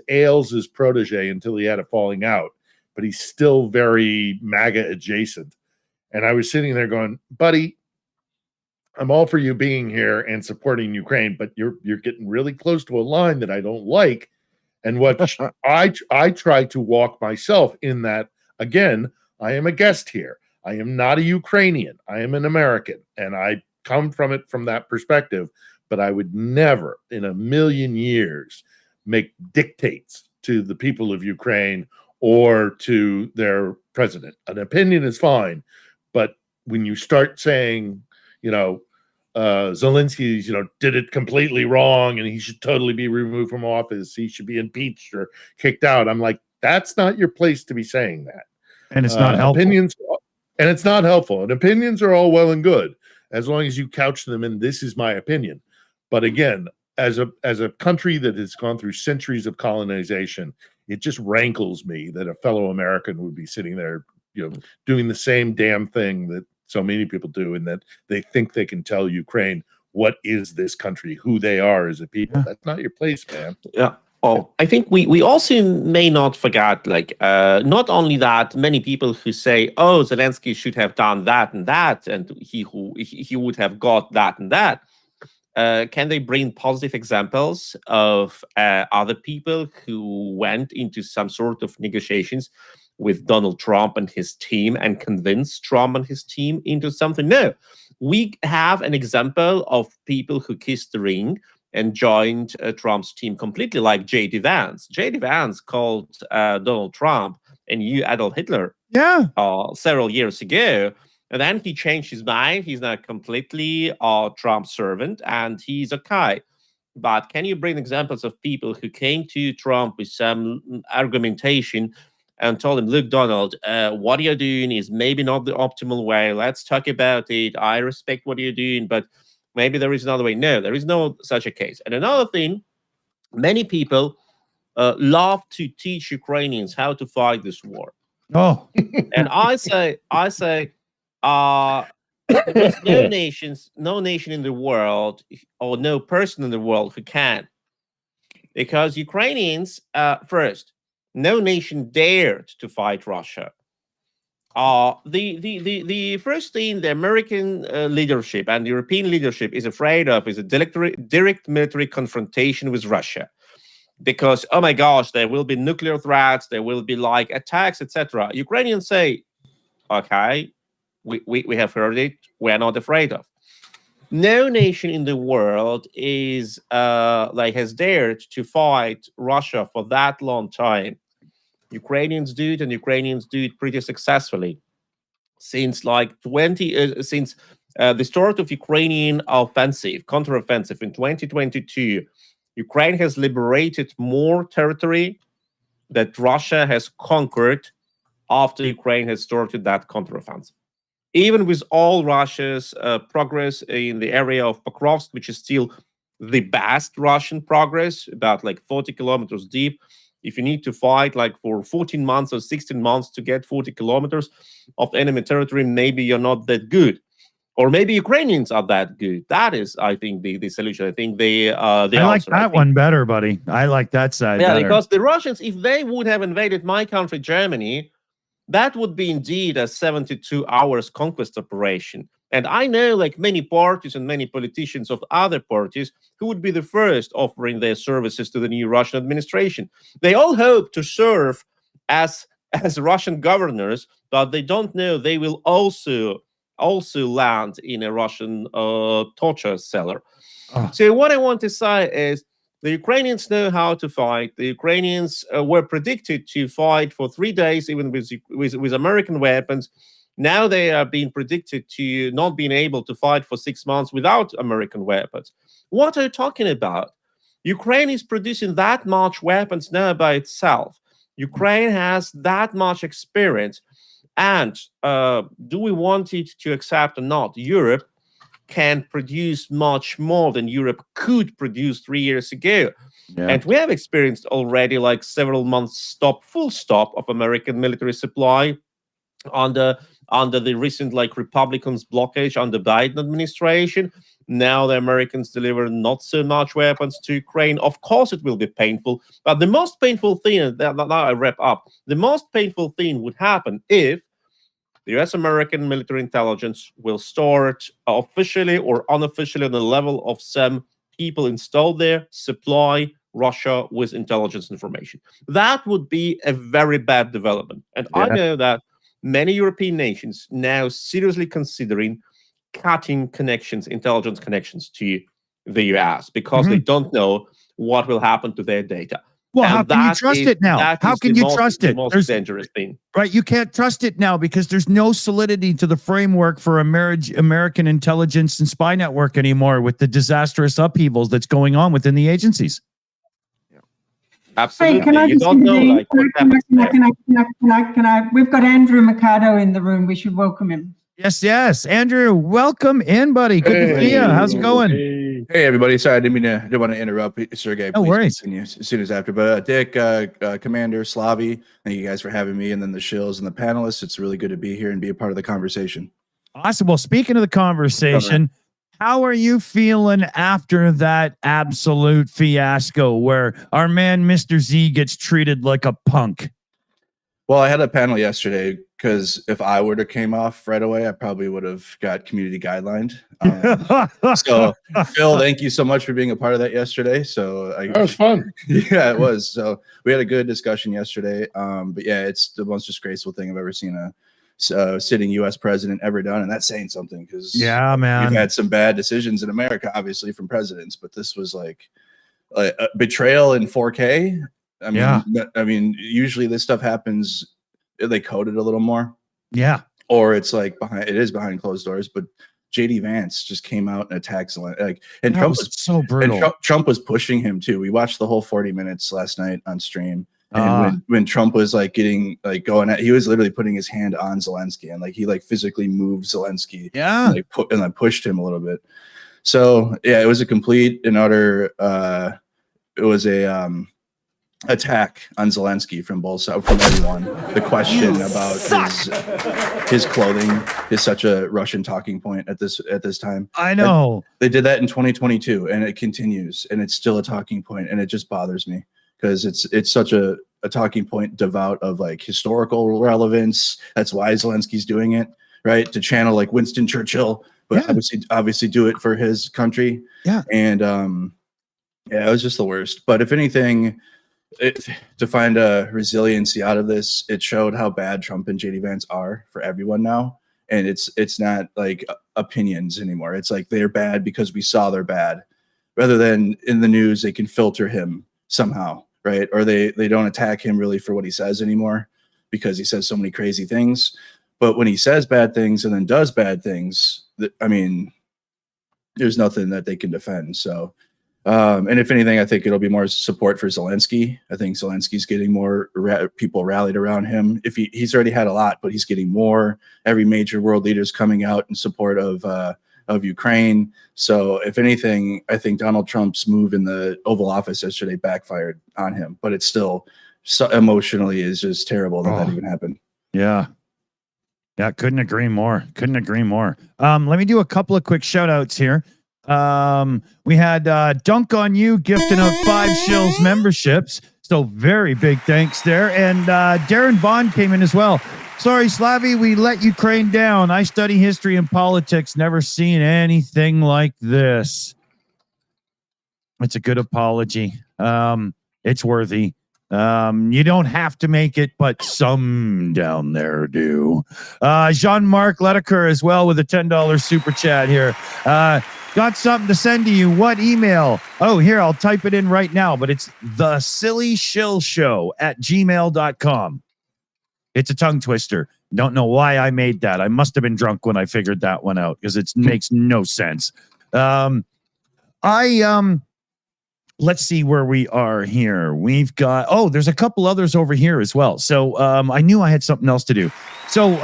Ailes' protege until he had a falling out, but he's still very MAGA adjacent. And I was sitting there going, buddy, I'm all for you being here and supporting Ukraine, but you're getting really close to a line that I don't like. And what I try to walk myself in that, again, I am a guest here. I am not a Ukrainian. I am an American, and I come from it from that perspective. But I would never in a million years make dictates to the people of Ukraine or to their president. An opinion is fine, but when you start saying, Zelensky, did it completely wrong and he should totally be removed from office, he should be impeached or kicked out, I'm like, that's not your place to be saying that. And it's not helpful. And it's not helpful. And opinions are all well and good as long as you couch them in this is my opinion. But again, as a country that has gone through centuries of colonization, it just rankles me that a fellow American would be sitting there, doing the same damn thing that so many people do, and that they think they can tell Ukraine what is this country, who they are as a people. That's not your place, man. Yeah. Oh, I think we also may not forget, like, not only that, many people who say, oh, Zelensky should have done that, and he would have got that and that. Can they bring positive examples of other people who went into some sort of negotiations with Donald Trump and his team and convinced Trump and his team into something? No. We have an example of people who kissed the ring and joined Trump's team completely, like J.D. Vance. J.D. Vance called Donald Trump a new Adolf Hitler several years ago. And then he changed his mind. He's now completely Trump's servant, and he's okay. But can you bring examples of people who came to Trump with some argumentation and told him, look, Donald, what you're doing is maybe not the optimal way. Let's talk about it. I respect what you're doing, but maybe there is another way. No, there is no such a case. And another thing, many people love to teach Ukrainians how to fight this war. Oh, and I say, there's no nation in the world, or no person in the world who can, because Ukrainians, first, no nation dared to fight Russia. The first thing the American leadership and the European leadership is afraid of is a direct military confrontation with Russia, because, oh my gosh, there will be nuclear threats, there will be like attacks, etc. Ukrainians say, okay, we have heard it, we're not afraid of. No nation in the world is has dared to fight Russia for that long time. Ukrainians do it, and Ukrainians do it pretty successfully. Since like the start of Ukrainian counteroffensive in 2022, Ukraine has liberated more territory that Russia has conquered after Ukraine has started that counteroffensive. Even with all Russia's progress in the area of Pokrovsk, which is still the best Russian progress, about like 40 kilometers deep. If you need to fight like for 14 months or 16 months to get 40 kilometers of enemy territory, maybe you're not that good. Or maybe Ukrainians are that good. That is, I think, the solution. I think I like that one better, buddy. I like that side better. Because the Russians, if they would have invaded my country, Germany, that would be indeed a 72 hours conquest operation. And I know like many parties and many politicians of other parties who would be the first offering their services to the new Russian administration. They all hope to serve as Russian governors, but they don't know they will also land in a Russian torture cellar. So what I want to say is the Ukrainians know how to fight. The Ukrainians were predicted to fight for 3 days, even with American weapons. Now they are being predicted to not being able to fight for 6 months without American weapons. What are you talking about? Ukraine is producing that much weapons now by itself. Ukraine has that much experience. And do we want it to accept or not? Europe can produce much more than Europe could produce 3 years ago. Yeah. And we have experienced already like several months full stop of American military supply under the recent like Republicans blockage under Biden administration. Now the Americans deliver not so much weapons to Ukraine. Of course it will be painful, but the most painful thing, now I wrap up, the most painful thing would happen if the US American military intelligence will start officially or unofficially on the level of some people installed there, supply Russia with intelligence information. That would be a very bad development. And I know that many European nations now seriously considering cutting intelligence connections to the US because they don't know what will happen to their data. Well, how can you trust it now? How can you trust it? The most dangerous thing. Right, you can't trust it now because there's no solidity to the framework for American intelligence and spy network anymore with the disastrous upheavals that's going on within the agencies. Absolutely. Hey, can I you don't know like what happens can I? We've got Andrew Mercado in the room. We should welcome him. Yes. Andrew, welcome in, buddy. Good to see you. How's it going? Hey, everybody. Sorry, I didn't want to interrupt. Sergey, no worries. As soon as after. But Dick, Commander, Slavi, thank you guys for having me, and then the Shills and the panelists. It's really good to be here and be a part of the conversation. Awesome. Well, speaking of the conversation, How are you feeling after that absolute fiasco where our man Mr. Z gets treated like a punk? Well, I had a panel yesterday because if I would have came off right away, I probably would have got community guidelined. So, Phil, thank you so much for being a part of that yesterday. So That was fun. Yeah, it was. So we had a good discussion yesterday. But yeah, it's the most disgraceful thing I've ever seen a sitting U.S. president ever done, and that's saying something because yeah, man, we've had some bad decisions in America, obviously from presidents, but this was like a betrayal in 4K. I mean, usually this stuff happens. They code it a little more, or it's like behind closed doors. But JD Vance just came out and attacked and Trump was so brutal. And Trump was pushing him too. We watched the whole 40 minutes last night on stream, and when Trump was like getting like going at, he was literally putting his hand on Zelensky, and like he like physically moved Zelensky, and like pushed him a little bit. So yeah, it was a complete and utter. It was a attack on Zelensky from both sides, from everyone. The question about his clothing is such a Russian talking point at this time. I know. They did that in 2022, and it continues, and it's still a talking point, and it just bothers me because it's such a talking point devout of like historical relevance. That's why Zelensky's doing it, right? To channel like Winston Churchill, but obviously do it for his country. Yeah. And yeah, it was just the worst. But if anything, to find a resiliency out of this, it showed how bad Trump and JD Vance are for everyone now. And it's not like opinions anymore. It's like they're bad because we saw they're bad, rather than in the news, they can filter him somehow, right? Or they don't attack him really for what he says anymore because he says so many crazy things. But when he says bad things and then does bad things, I mean, there's nothing that they can defend. So, and if anything, I think it'll be more support for Zelensky. I think Zelensky's getting more people rallied around him. If he's already had a lot, but he's getting more. Every major world leader's coming out in support of Ukraine. So if anything, I think Donald Trump's move in the Oval Office yesterday backfired on him. But it's still emotionally is just terrible that even happened. Yeah. Yeah, couldn't agree more. Couldn't agree more. Let me do a couple of quick shout outs here. We had Dunk on You gifting out 5 Shills memberships. So very big thanks there. And Darren Bond came in as well. Sorry, Slavy, we let Ukraine down. I study history and politics. Never seen anything like this. It's a good apology. It's worthy. You don't have to make it, but some down there do. Jean-Marc Ledecker as well with a $10 super chat here. Got something to send to you. What email? Oh, here, I'll type it in right now, but it's thesillyshill@gmail.com. It's a tongue twister. Don't know why I made that. I must have been drunk when I figured that one out because it makes no sense. Let's see where we are here. We've got, there's a couple others over here as well. So I knew I had something else to do. So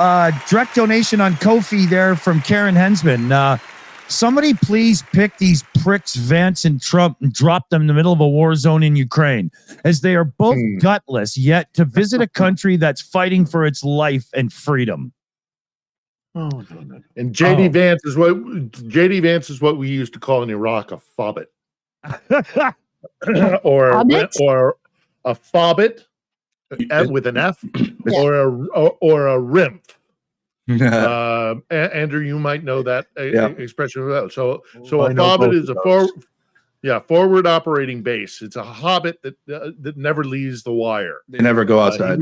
direct donation on Ko-fi there from Karen Hensman. Somebody please pick these pricks, Vance and Trump, and drop them in the middle of a war zone in Ukraine, as they are both gutless, yet to visit a country that's fighting for its life and freedom. And JD Vance is what we used to call in Iraq a fobbit. or a fobbit with an F, or a rimp. Andrew, you might know that expression well. So a fobbit is a forward operating base. It's a hobbit that never leaves the wire. They never go outside.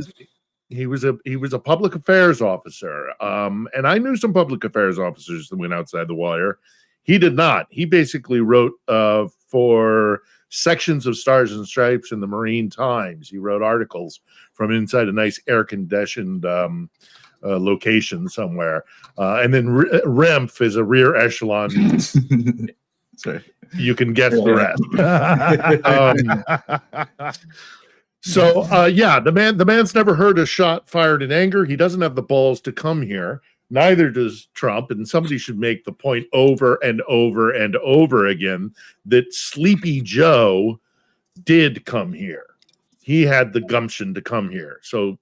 He was a public affairs officer, and I knew some public affairs officers that went outside the wire. He did not. He basically wrote for sections of Stars and Stripes in the Marine Times. He wrote articles from inside a nice air-conditioned location somewhere. And then REMF is a rear echelon. Sorry. You can guess the rest. The man's never heard a shot fired in anger. He doesn't have the balls to come here. Neither does Trump, and somebody should make the point over and over and over again that Sleepy Joe did come here. He had the gumption to come here. So,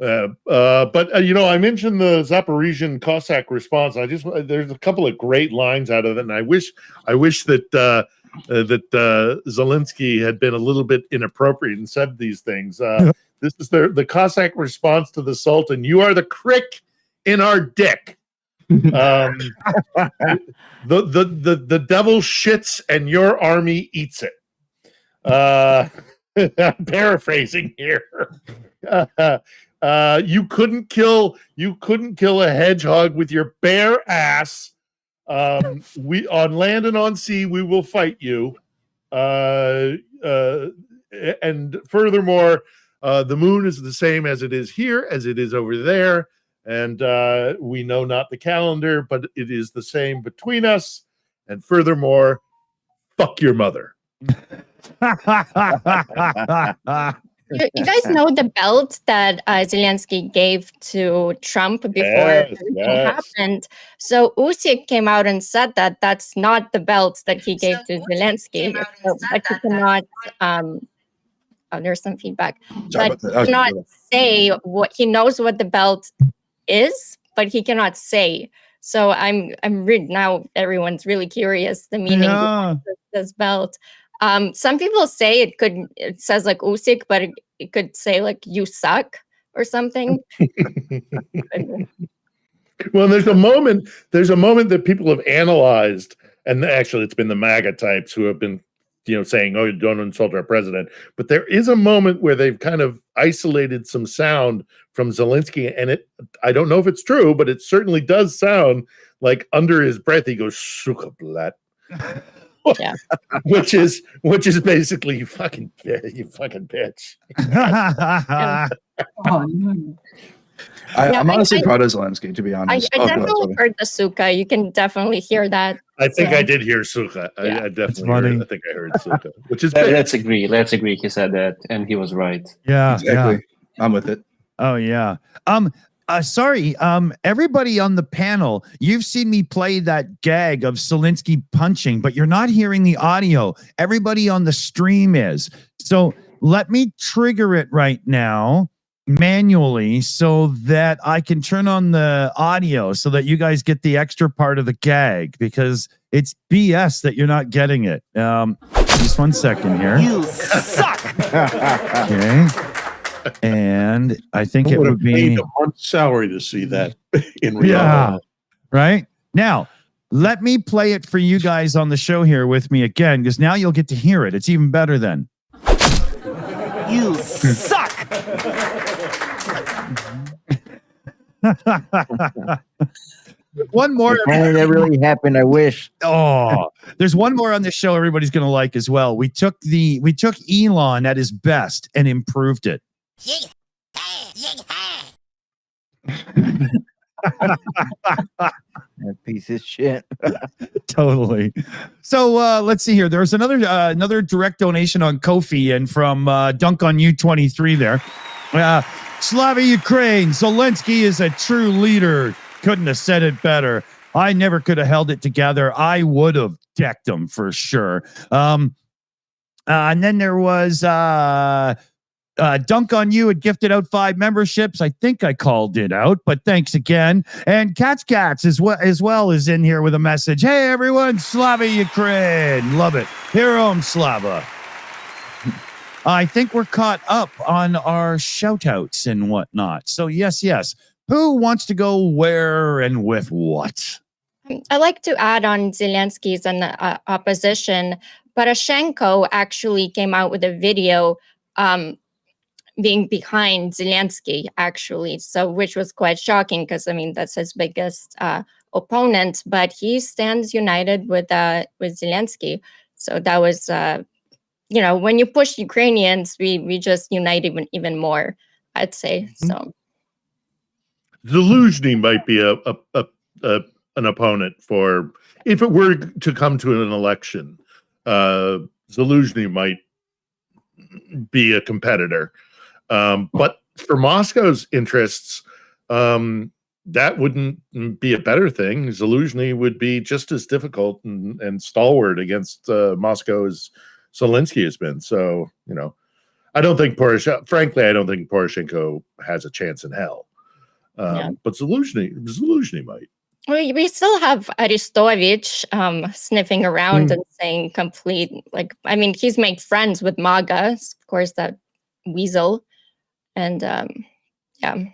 But you know, I mentioned the Zaporizhian Cossack response. There's a couple of great lines out of it, and I wish that Zelensky had been a little bit inappropriate and said these things. This is the Cossack response to the Sultan: "You are the crick in our dick." The devil shits and your army eats it. I'm paraphrasing here. You couldn't kill a hedgehog with your bare ass. We on land and on sea we will fight you. And furthermore, the moon is the same as it is here, as it is over there. And we know not the calendar, but it is the same between us. And furthermore, fuck your mother. You guys know the belt that Zelensky gave to Trump before everything happened. So Usyk came out and said that that's not the belt that he gave to Zelensky. So, but he cannot. There's some feedback. But he cannot say what he knows what the belt is, but he cannot say. So I'm reading now. Everyone's really curious the meaning of this belt. Some people say it says like Usyk, but it could say like you suck or something. Well, there's a moment that people have analyzed, and actually it's been the MAGA types who have been, saying, "Oh, you don't insult our president." But there is a moment where they've kind of isolated some sound from Zelensky, and I don't know if it's true, but it certainly does sound like under his breath he goes, "Suka blat." Yeah. which is basically you fucking bitch. Oh, no. I'm honestly proud of Zelensky, to be honest. I definitely heard the suka. You can definitely hear that. I think I did hear suka. Yeah. I definitely heard. I think I heard suka, which is let's agree. Let's agree. He said that, and he was right. Yeah, exactly. Yeah. I'm with it. Oh yeah. Sorry, everybody on the panel, you've seen me play that gag of Zelensky punching, but you're not hearing the audio. Everybody on the stream is. So let me trigger it right now manually so that I can turn on the audio so that you guys get the extra part of the gag, because it's BS that you're not getting it. Just 1 second here. You suck. Okay. And I think it would be paid a month's salary to see that in reality. Yeah, right now. Let me play it for you guys on the show here with me again, because now you'll get to hear it. It's even better then. You suck. One more. If that really happened, I wish. Oh, there's one more on this show everybody's going to like as well. We took Elon at his best and improved it. That piece of shit. Totally. So let's see here. There's another direct donation on Ko-fi and from Dunk on You 23 there. Slava Ukraine. Zelensky is a true leader. Couldn't have said it better. I never could have held it together. I would have decked him for sure. And then there was Dunk on You had gifted out 5 memberships. I think I called it out, but thanks again. And Cats as well is in here with a message. Hey everyone, Slava Ukraine. Love it. Here Slava. I think we're caught up on our shout outs and whatnot. So yes. Who wants to go where and with what? I like to add on Zelensky's and the opposition. Poroshenko actually came out with a video being behind Zelensky, actually, so which was quite shocking because, I mean, that's his biggest opponent, but he stands united with Zelensky. So that was, when you push Ukrainians, we just unite even more, I'd say. So Zelensky might be an opponent for, if it were to come to an election, Zelensky might be a competitor. But for Moscow's interests, that wouldn't be a better thing. Zelensky would be just as difficult and stalwart against Moscow as Zelensky has been. So, I don't think Poroshenko has a chance in hell. But Zaluzhny might. We still have Aristovich sniffing around and saying complete, like, I mean, he's made friends with MAGA, of course, that weasel. And yeah.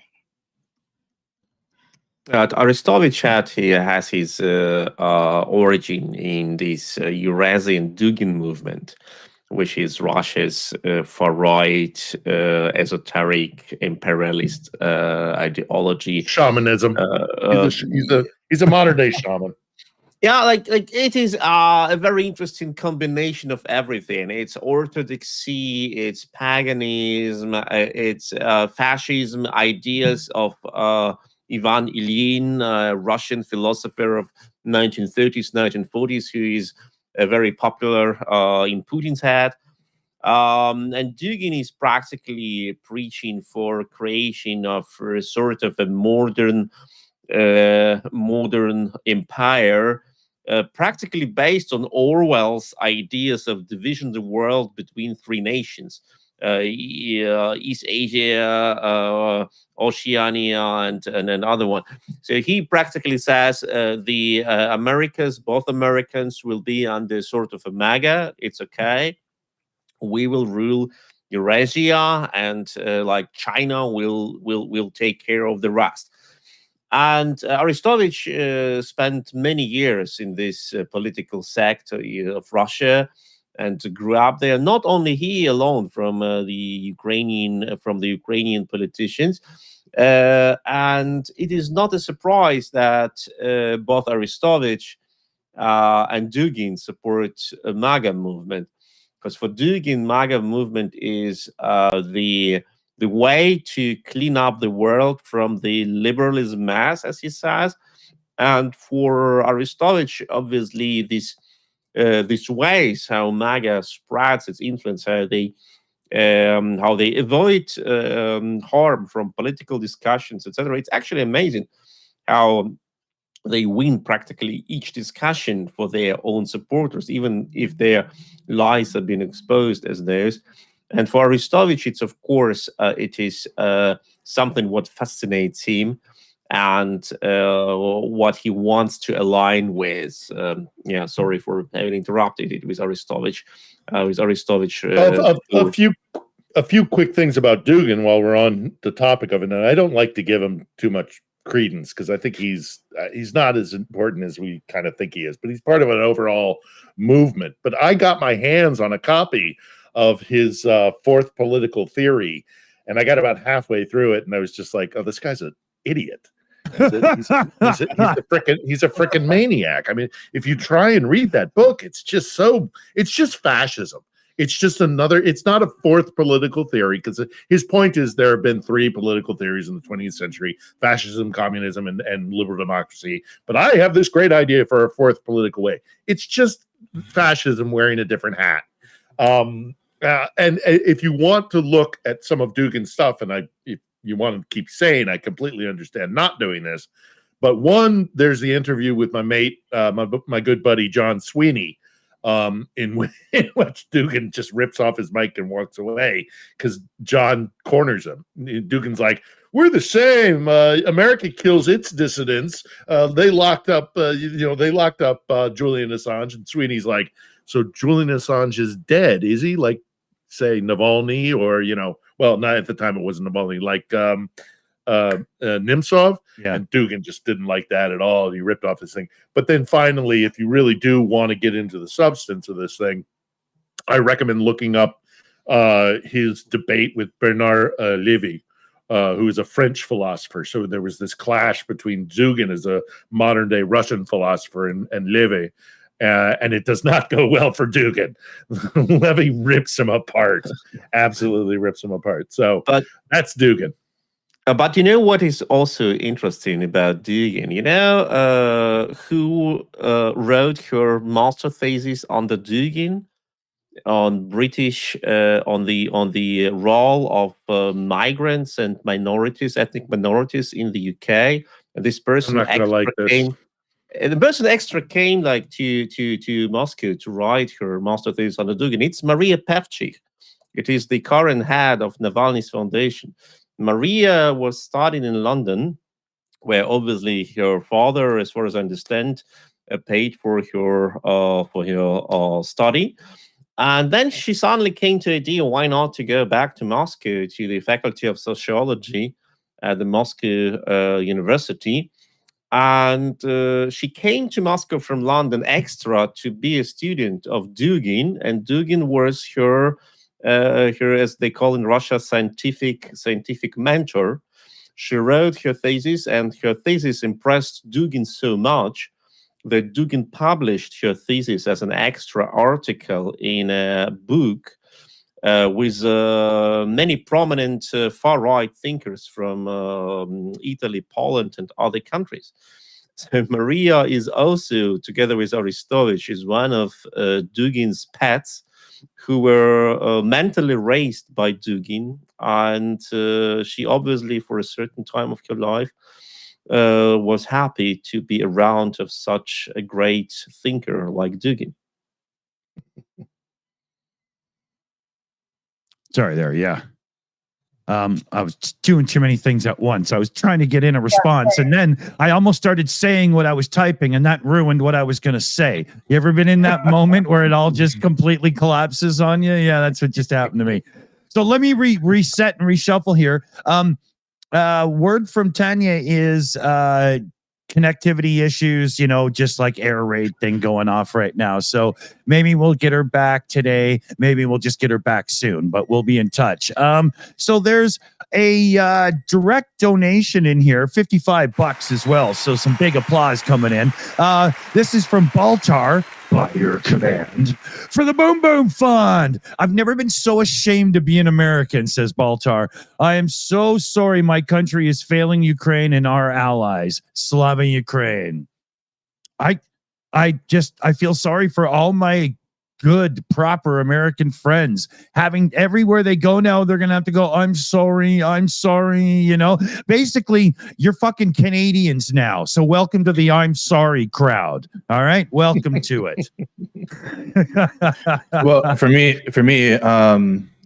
Aristovich has his origin in this Eurasian Dugin movement, which is Russia's far-right, esoteric, imperialist ideology. Shamanism. He's a modern-day shaman. Yeah, like it is a very interesting combination of everything. It's orthodoxy, it's paganism, it's fascism, ideas of Ivan Ilyin, Russian philosopher of 1930s, 1940s, who is very popular in Putin's head. And Dugin is practically preaching for creation of sort of a modern empire, practically based on Orwell's ideas of division of the world between three nations. East Asia, Oceania, and another one. So he practically says the Americas, both Americans, will be under sort of a MAGA. It's okay. We will rule Eurasia, and like China will take care of the rest. And Aristovich spent many years in this political sector of Russia, and grew up there. Not only he alone, from the Ukrainian politicians, and it is not a surprise that both Aristovich and Dugin support a MAGA movement, because for Dugin, MAGA movement is the way to clean up the world from the liberalism mess, as he says. And for Aristovich, obviously, these ways how MAGA spreads its influence, how they avoid harm from political discussions, etc. It's actually amazing how they win practically each discussion for their own supporters, even if their lies have been exposed as theirs. And for Aristovich, it's of course it is something what fascinates him, and what he wants to align with. Yeah, sorry for having interrupted it with Aristovich. A few quick things about Dugin while we're on the topic of it. And I don't like to give him too much credence, because I think he's not as important as we kind of think he is, but he's part of an overall movement. But I got my hands on a copy of his Fourth Political Theory, and I got about halfway through it, and I was just like, "Oh, this guy's an idiot. He's a freaking maniac." I mean, if you try and read that book, it's just fascism. It's just it's not a fourth political theory, because his point is there have been three political theories in the 20th century: fascism, communism, and liberal democracy. But I have this great idea for a fourth political way. It's just fascism wearing a different hat. And if you want to look at some of Dugin's stuff, and if you want to keep saying, I completely understand not doing this, but one, there's the interview with my mate, my good buddy John Sweeney, in which Dugin just rips off his mic and walks away because John corners him. Dugin's like, "We're the same. America kills its dissidents. They locked up Julian Assange." And Sweeney's like, "So Julian Assange is dead, is he? Like, say, Navalny, or, well, not at the time it wasn't Navalny, like Nemtsov." Yeah. And Dugin just didn't like that at all. He ripped off this thing. But then finally, if you really do want to get into the substance of this thing, I recommend looking up his debate with Bernard Lévy, who is a French philosopher. So there was this clash between Dugin as a modern day Russian philosopher and Lévy. And it does not go well for Dugin. Lévy rips him apart, absolutely rips him apart. So that's Dugin. But you know what is also interesting about Dugin? You know who wrote her master thesis on the Dugin, on British, on the role of migrants and minorities, ethnic minorities in the UK? And this person, I'm not gonna like this. The person extra came like to Moscow to write her master thesis on the Dugin. It's Maria Pevchik. It is the current head of Navalny's foundation. Maria was studying in London, where obviously her father, as far as I understand, paid for her study. And then she suddenly came to the idea, why not to go back to Moscow to the Faculty of Sociology at the Moscow University. And she came to Moscow from London extra to be a student of Dugin. And Dugin was her, as they call in Russia, scientific mentor. She wrote her thesis, and her thesis impressed Dugin so much that Dugin published her thesis as an extra article in a book with many prominent far-right thinkers from Italy, Poland, and other countries. So Maria is also, together with Aristovich, is one of Dugin's pets, who were mentally raised by Dugin, and she obviously, for a certain time of her life, was happy to be around of such a great thinker like Dugin. Sorry there, yeah. I was doing too many things at once. I was trying to get in a response, and then I almost started saying what I was typing, and that ruined what I was going to say. You ever been in that moment where it all just completely collapses on you? Yeah, that's what just happened to me. So let me reset and reshuffle here. Word from Tanya is connectivity issues, you know, just like air raid thing going off right now. So maybe we'll get her back today. Maybe we'll just get her back soon, but we'll be in touch. So there's a direct donation in here, $55 as well. So some big applause coming in. This is from Baltar. By your command, for the Boom Boom Fund. I've never been so ashamed to be an American, says Baltar. I am so sorry my country is failing Ukraine and our allies. Slava Ukraine. I feel sorry for all my good, proper American friends. Having everywhere they go now, they're going to have to go, I'm sorry, you know. Basically, you're fucking Canadians now. So welcome to the I'm sorry crowd. All right? Welcome to it. Well, for me,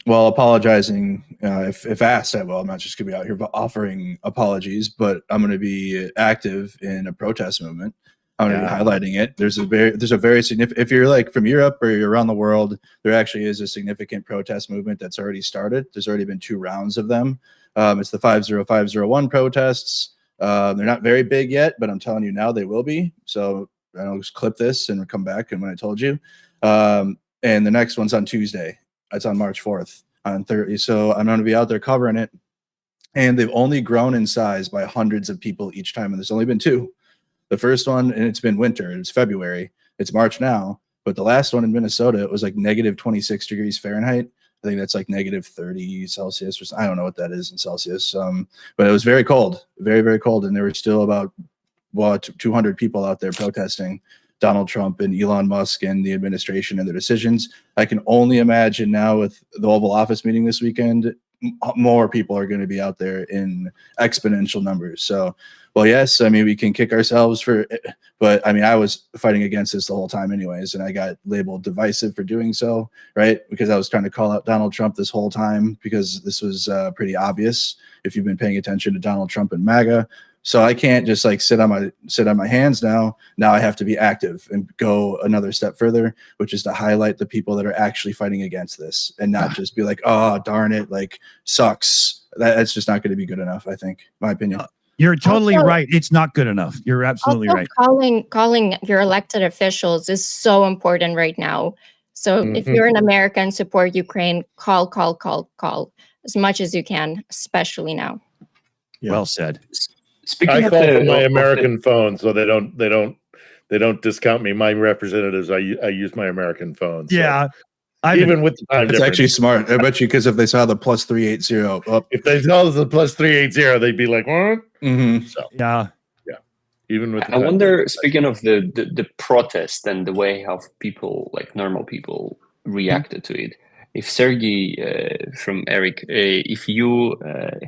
well, apologizing, if asked, I will. I'm not just going to be out here offering apologies, but I'm going to be active in a protest movement. I'm going to be highlighting it. There's a very significant, if you're like from Europe or you're around the world, there actually is a significant protest movement that's already started. There's already been 2 rounds of them. It's the 50501 protests. They're not very big yet, but I'm telling you now they will be. So I'll just clip this and come back. And when I told you, and the next one's on Tuesday. It's on March 4th on 30. So I'm going to be out there covering it. And they've only grown in size by hundreds of people each time. And there's only been 2. The first one, and it's been winter, it's February, it's March now, but the last one in Minnesota, it was like negative 26 degrees Fahrenheit. I think that's like negative 30 Celsius, or I don't know what that is in Celsius. But it was very cold, very, very cold. And there were still about 200 people out there protesting Donald Trump and Elon Musk and the administration and their decisions. I can only imagine now with the Oval Office meeting this weekend, more people are going to be out there in exponential numbers. So, well, yes, I mean, we can kick ourselves for it, but I mean, I was fighting against this the whole time anyways, and I got labeled divisive for doing so, right? Because I was trying to call out Donald Trump this whole time because this was pretty obvious if you've been paying attention to Donald Trump and MAGA. So I can't just like sit on my hands now. Now I have to be active and go another step further, which is to highlight the people that are actually fighting against this and not just be like, oh, darn it, like sucks. That's just not going to be good enough, I think, my opinion. You're totally right. It's not good enough. You're absolutely right. Calling your elected officials is so important right now. So if you're an American, support Ukraine, call as much as you can, especially now. Yeah. Well said. I call from my American phone, so they don't discount me. My representatives, I use my American phone. So. Yeah. Even with the time difference. It's actually smart. I bet you, because if they saw the +380 up, if they saw the +380, they'd be like, what? So yeah. Even with the I wonder, speaking of the protest and the way how people, like normal people, reacted to it, if Sergey from ERIC, if you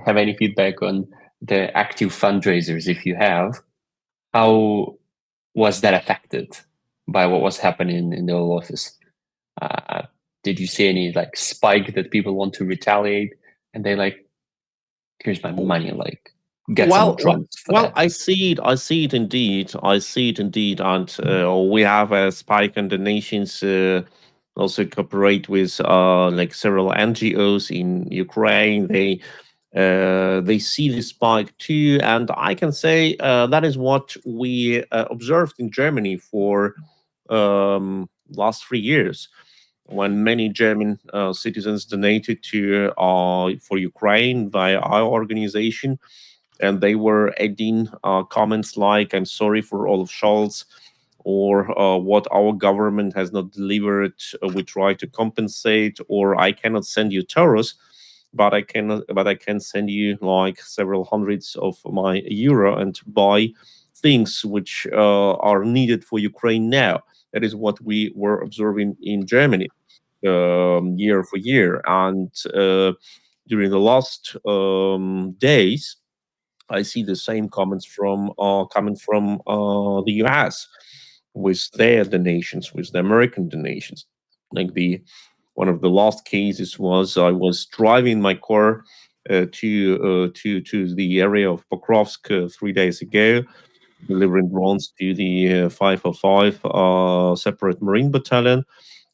have any feedback on the active fundraisers, if you have, how was that affected by what was happening in the Oval Office? did you see any like spike that people want to retaliate and they like, here's my money, like get some drugs for that? I see it. I see it indeed. I see it indeed. And we have a spike, and the nations also cooperate with like several NGOs in Ukraine. They see the spike too, and I can say that is what we observed in Germany for last 3 years, when many German citizens donated to for Ukraine via our organization, and they were adding comments like, "I'm sorry for Olaf Scholz," or "what our government has not delivered, we try to compensate," or "I cannot send you Taurus, but I can send you like several hundreds of my euro and buy things which are needed for Ukraine now." That is what we were observing in Germany year for year. And during the last days, I see the same comments from coming from the US with their donations, with the American donations. Like one of the last cases was, I was driving my car to the area of Pokrovsk 3 days ago, delivering drones to the 505 separate Marine Battalion.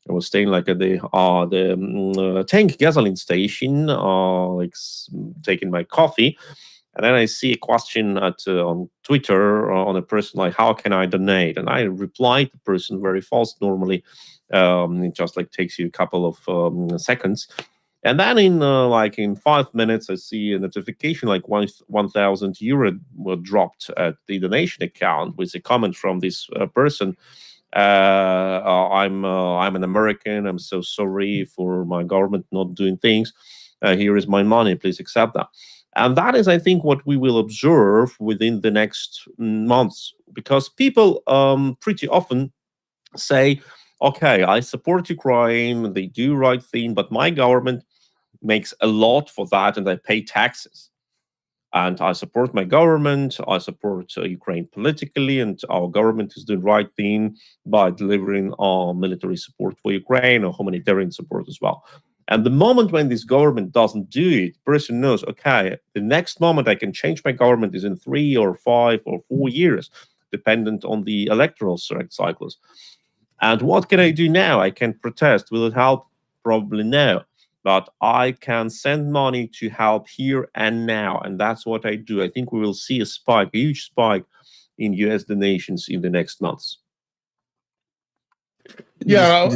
I was staying like at the tank gasoline station, taking my coffee. And then I see a question on Twitter on a person like, "How can I donate?" And I replied the person very fast. Normally, it just like takes you a couple of seconds. And then in 5 minutes, I see a notification like 1,000 euro were dropped at the donation account with a comment from this person. I'm an American. I'm so sorry for my government not doing things. Here is my money. Please accept that. And that is, I think, what we will observe within the next months, because people pretty often say, "Okay, I support Ukraine. They do right thing, but my government makes a lot for that, and I pay taxes. And I support my government. I support Ukraine politically, and our government is doing right thing by delivering military support for Ukraine or humanitarian support as well." And the moment when this government doesn't do it, the person knows, okay, the next moment I can change my government is in 3 or 5 or 4 years, dependent on the electoral cycles. And what can I do now? I can protest. Will it help? Probably no. But I can send money to help here and now. And that's what I do. I think we will see a spike, a huge spike in US donations in the next months. Yeah.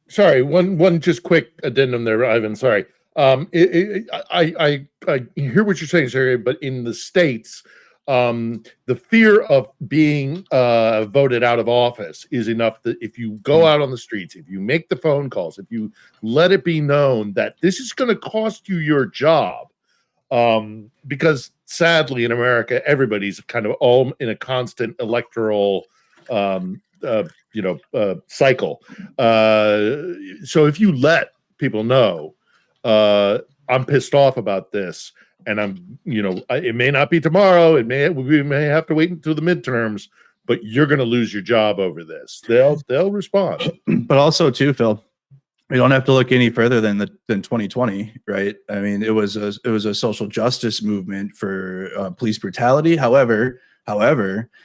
Sorry, one just quick addendum there, Ivan. Sorry. I hear what you're saying, Sergey, but in the States, the fear of being voted out of office is enough that if you go out on the streets, if you make the phone calls, if you let it be known that this is going to cost you your job, because sadly in America, everybody's kind of all in a constant electoral cycle. So if you let people know, I'm pissed off about this, and it may not be tomorrow. We may have to wait until the midterms, but you're going to lose your job over this. They'll respond. But also too, Phil, we don't have to look any further than 2020, right? I mean, it was a social justice movement for police brutality. However,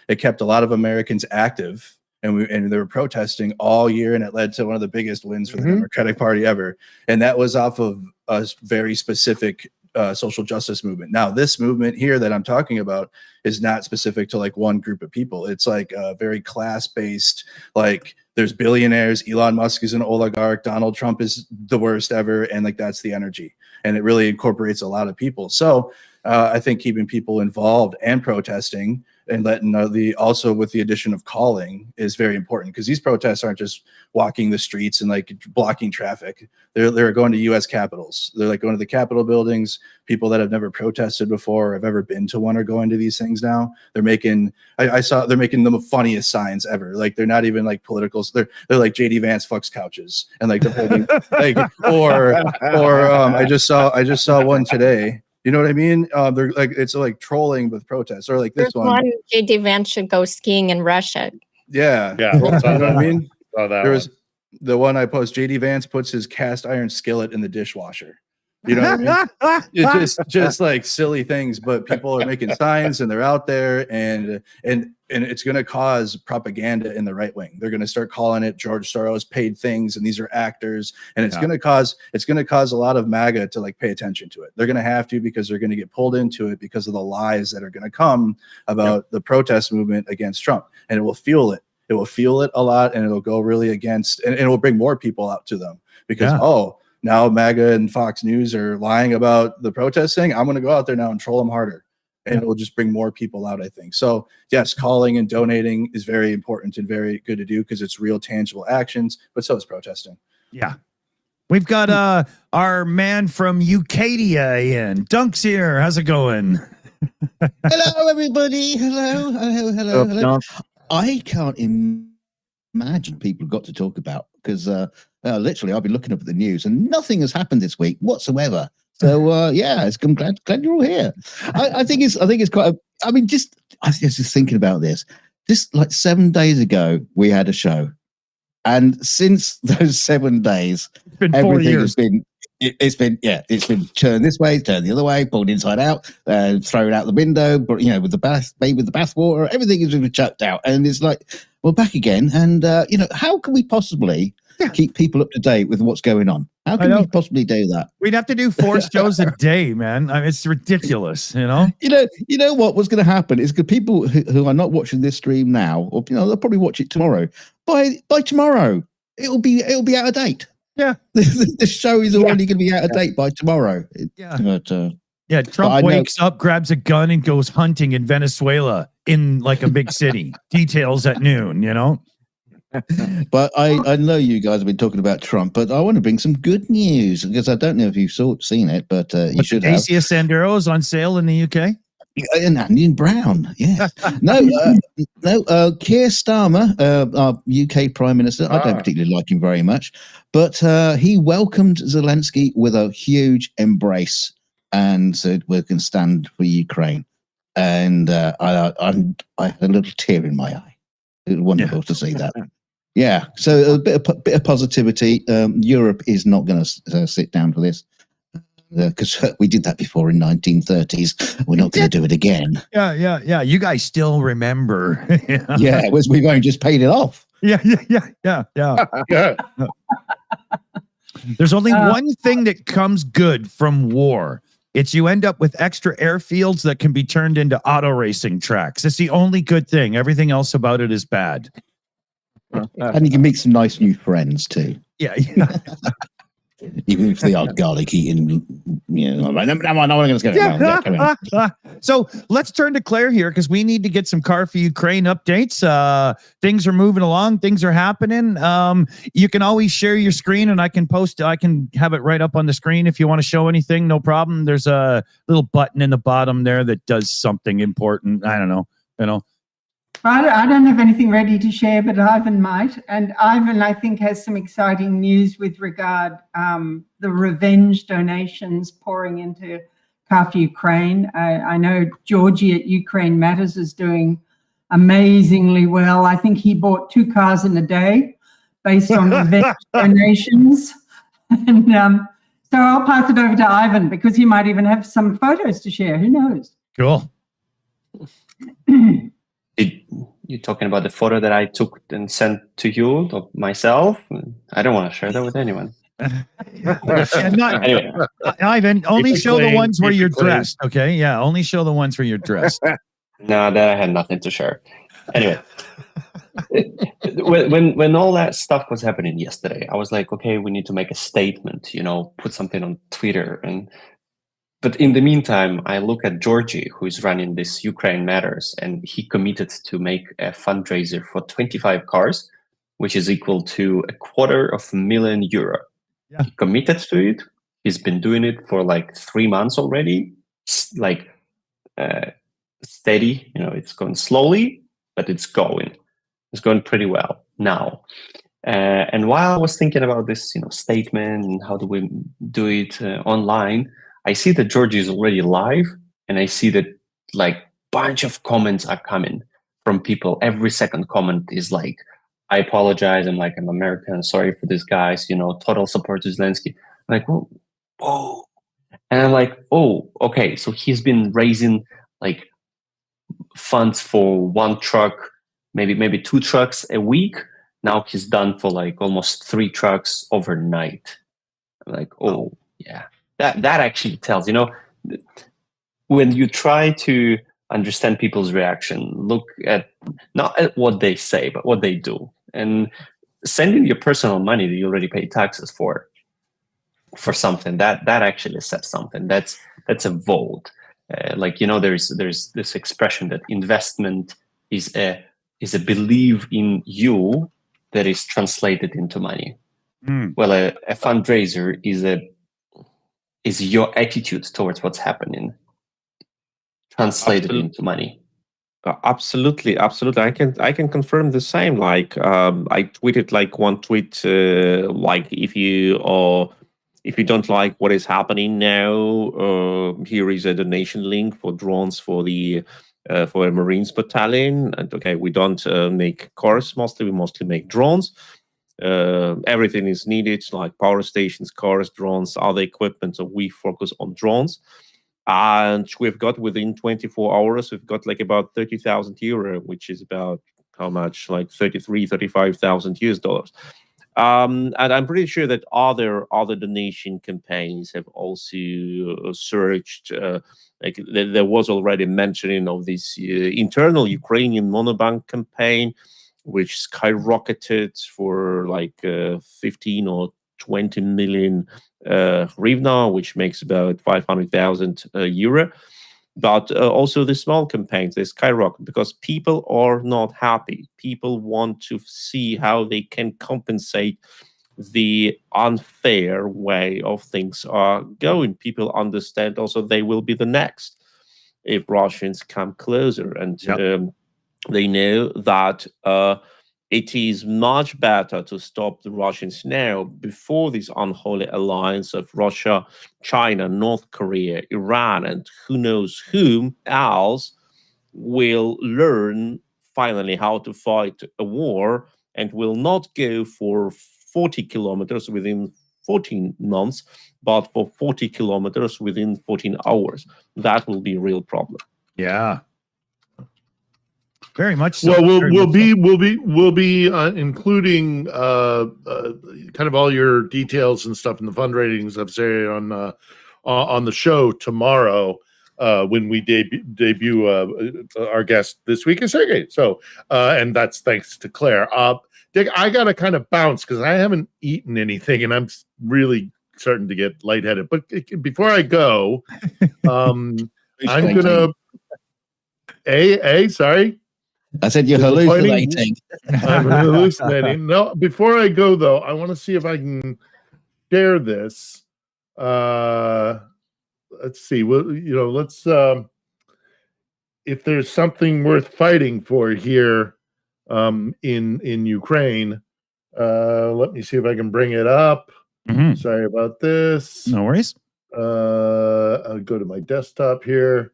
it kept a lot of Americans active. And they were protesting all year, and it led to one of the biggest wins for the Democratic Party ever. And that was off of a very specific social justice movement. Now, this movement here that I'm talking about is not specific to like one group of people. It's like very class-based. Like, there's billionaires. Elon Musk is an oligarch. Donald Trump is the worst ever, and like that's the energy. And it really incorporates a lot of people. So I think keeping people involved and protesting, and letting also with the addition of calling is very important, because these protests aren't just walking the streets and like blocking traffic. They're going to U.S. capitals. They're like going to the Capitol buildings. People that have never protested before or have ever been to one are going to these things now. They're making, they're making the funniest signs ever. Like, they're not even like political. They're like JD Vance fucks couches, and like they're holding like I just saw one today. You know what I mean? They're like, it's like trolling with protests, or like this one. JD Vance should go skiing in Russia. Yeah. Yeah. You know what I mean? Saw that There was The one I post, JD Vance puts his cast iron skillet in the dishwasher. You know what I mean? It's just like silly things, but people are making signs and they're out there, and it's going to cause propaganda in the right wing. They're going to start calling it George Soros paid things, and these are actors, and it's going to cause a lot of MAGA to like pay attention to it. They're going to have to, because they're going to get pulled into it because of the lies that are going to come about the protest movement against Trump, and it will fuel it. It will fuel it a lot, and it'll go really against, and it will bring more people out to them because now MAGA and Fox News are lying about the protest thing. I'm going to go out there now and troll them harder, and it will just bring more people out, I think. So yes, calling and donating is very important and very good to do because it's real tangible actions, but so is protesting. Yeah. We've got our man from Ucadia in. Dunk's here. How's it going? Hello, everybody. Hello. I can't imagine people have got to talk about because literally I've been looking up at the news and nothing has happened this week whatsoever. So yeah, I'm glad you're all here. I think it's quite. I was just thinking about this. Just like 7 days ago, we had a show, and since those 7 days, it's been 4 years. It's been turned this way, turned the other way, pulled inside out, thrown out the window, but with the bath water, everything is been chucked out, and it's like we're back again. And how can we possibly keep people up to date with what's going on? How can we possibly do that? We'd have to do 4 shows a day, man. it's ridiculous, You know what was going to happen is that people who are not watching this stream now, or they'll probably watch it tomorrow. By tomorrow, it'll be out of date. Yeah, the show is already going to be out of date by tomorrow. Trump wakes up, grabs a gun, and goes hunting in Venezuela in like a big city. Details at noon. But I know you guys have been talking about Trump, but I want to bring some good news because I don't know if you've seen it, but you should have. Dacia Sandero is on sale in the UK. And Onion Brown, yeah. No, Keir Starmer, our UK Prime Minister, I don't particularly like him very much, but he welcomed Zelensky with a huge embrace and said, we can stand for Ukraine. And I had a little tear in my eye. It was wonderful to see that. Yeah, so a bit of positivity. Europe is not going to sit down for this. Because we did that before in 1930s. We're not going to do it again. Yeah. You guys still remember. Yeah, we've only just paid it off. Yeah. There's only one thing that comes good from war. It's you end up with extra airfields that can be turned into auto racing tracks. It's the only good thing. Everything else about it is bad. And you can make some nice new friends too. Yeah. Even if they are garlic eating, I'm not going to get So let's turn to Claire here because we need to get some Car for Ukraine updates. Things are moving along. Things are happening. You can always share your screen and I can have it right up on the screen if you want to show anything. No problem. There's a little button in the bottom there that does something important. I don't know. I don't have anything ready to share, but Ivan might. And Ivan, I think, has some exciting news with regard the revenge donations pouring into Car for Ukraine. I know Georgie at Ukraine Matters is doing amazingly well. I think he bought 2 cars in a day based on revenge donations. And so I'll pass it over to Ivan because he might even have some photos to share. Who knows? Cool. You're talking about the photo that I took and sent to you of myself? I don't want to share that with anyone. Anyway. Ivan, only show the ones where you're dressed, okay? Yeah, only show the ones where you're dressed. No, that I had nothing to share. Anyway, when all that stuff was happening yesterday, I was like, okay, we need to make a statement, put something on Twitter. But in the meantime, I look at Georgie, who is running this Ukraine Matters, and he committed to make a fundraiser for 25 cars, which is equal to €250,000. Yeah. He committed to it. He's been doing it for like 3 months already, steady. It's going slowly, but it's going. It's going pretty well now. And while I was thinking about this, statement and how do we do it online, I see that Georgie is already live, and I see that like bunch of comments are coming from people. Every second comment is like, I apologize. I'm American. Sorry for these guys. Total support to Zelensky. I'm like, whoa. And I'm like, oh, okay. So he's been raising like funds for one truck, maybe 2 trucks a week. Now he's done for like almost 3 trucks overnight. I'm like, oh yeah, that actually tells, when you try to understand people's reaction, look at not at what they say, but what they do. And sending your personal money that you already paid taxes for something that actually says something. That's a vote. There's this expression that investment is a belief in you that is translated into money. Well, a fundraiser is your attitude towards what's happening translated into money. Absolutely. I can confirm the same. Like I tweeted like one tweet like if you don't like what is happening now, here is a donation link for drones for the for a Marines battalion. And okay, we don't make cars mostly. We mostly make drones. Everything is needed, like power stations, cars, drones, other equipment. So we focus on drones. And we've got within 24 hours, we've got like about 30,000 euro, which is about how much, like 35,000 US dollars. And I'm pretty sure that other donation campaigns have also surged. Like there was already mentioning of this internal Ukrainian monobank campaign, which skyrocketed for like 15 or 20 million hryvnia, which makes about 500,000 euro. But also the small campaigns, they skyrocket because people are not happy. People want to see how they can compensate the unfair way of things are going. People understand also they will be the next if Russians come closer. And they know that it is much better to stop the Russians now before this unholy alliance of Russia, China, North Korea, Iran, and who knows whom else will learn finally how to fight a war and will not go for 40 kilometers within 14 months, but for 40 kilometers within 14 hours. That will be a real problem. Yeah. Very much so. Well, we'll be including kind of all your details and stuff in the fundraising stuff, say on the show tomorrow when we debut our guest this week is Sergey. So and that's thanks to Claire. Dick, I gotta kind of bounce because I haven't eaten anything and I'm really starting to get lightheaded. But before I go, I'm gonna. Sorry. I said you're hallucinating. I'm hallucinating. No, before I go though, I want to see if I can share this. Let's see. Well, let's if there's something worth fighting for here in Ukraine. Let me see if I can bring it up. Sorry about this. No worries. I'll go to my desktop here.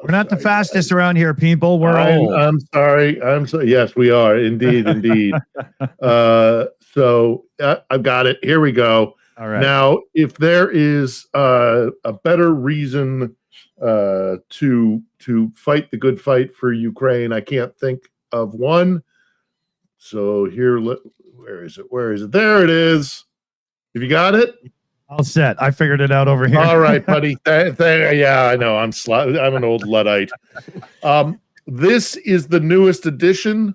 We're not the fastest around here, people. We're old. I'm sorry. Yes, we are indeed. So I've got it. Here we go. All right. Now, if there is a better reason to fight the good fight for Ukraine, I can't think of one. So here, where is it? There it is. Have you got it? All set. I figured it out over here. All right, buddy. Yeah, I know. I'm an old Luddite. This is the newest addition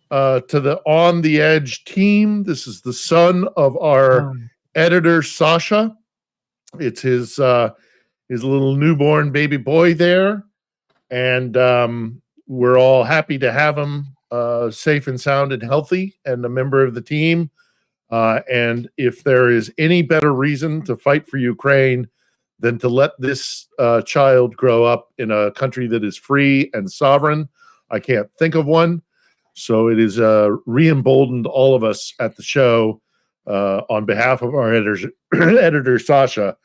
to the On the Edge team. This is the son of our editor, Sasha. It's his little newborn baby boy there. And we're all happy to have him safe and sound and healthy and a member of the team. And if there is any better reason to fight for Ukraine than to let this child grow up in a country that is free and sovereign, I can't think of one. So it is re-emboldened all of us at the show on behalf of our editor Sasha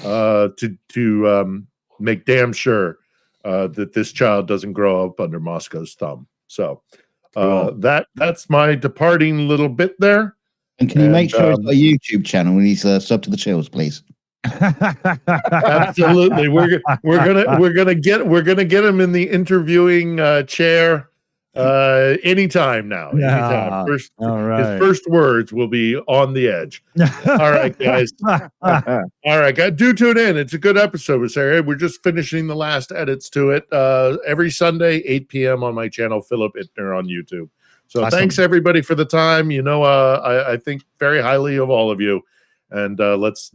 to make damn sure that this child doesn't grow up under Moscow's thumb. So That's my departing little bit there. And can you make sure he's got a YouTube channel and he's sub to the Shills, please? Absolutely. We're gonna get him in the interviewing chair anytime now. Anytime. His first words will be on the edge. All right, guys. All right, guys. Do tune in. It's a good episode, Sarah. We're just finishing the last edits to it. Every Sunday, 8 p.m. on my channel, Philip Ittner on YouTube. So thanks everybody for the time. I think very highly of all of you. And let's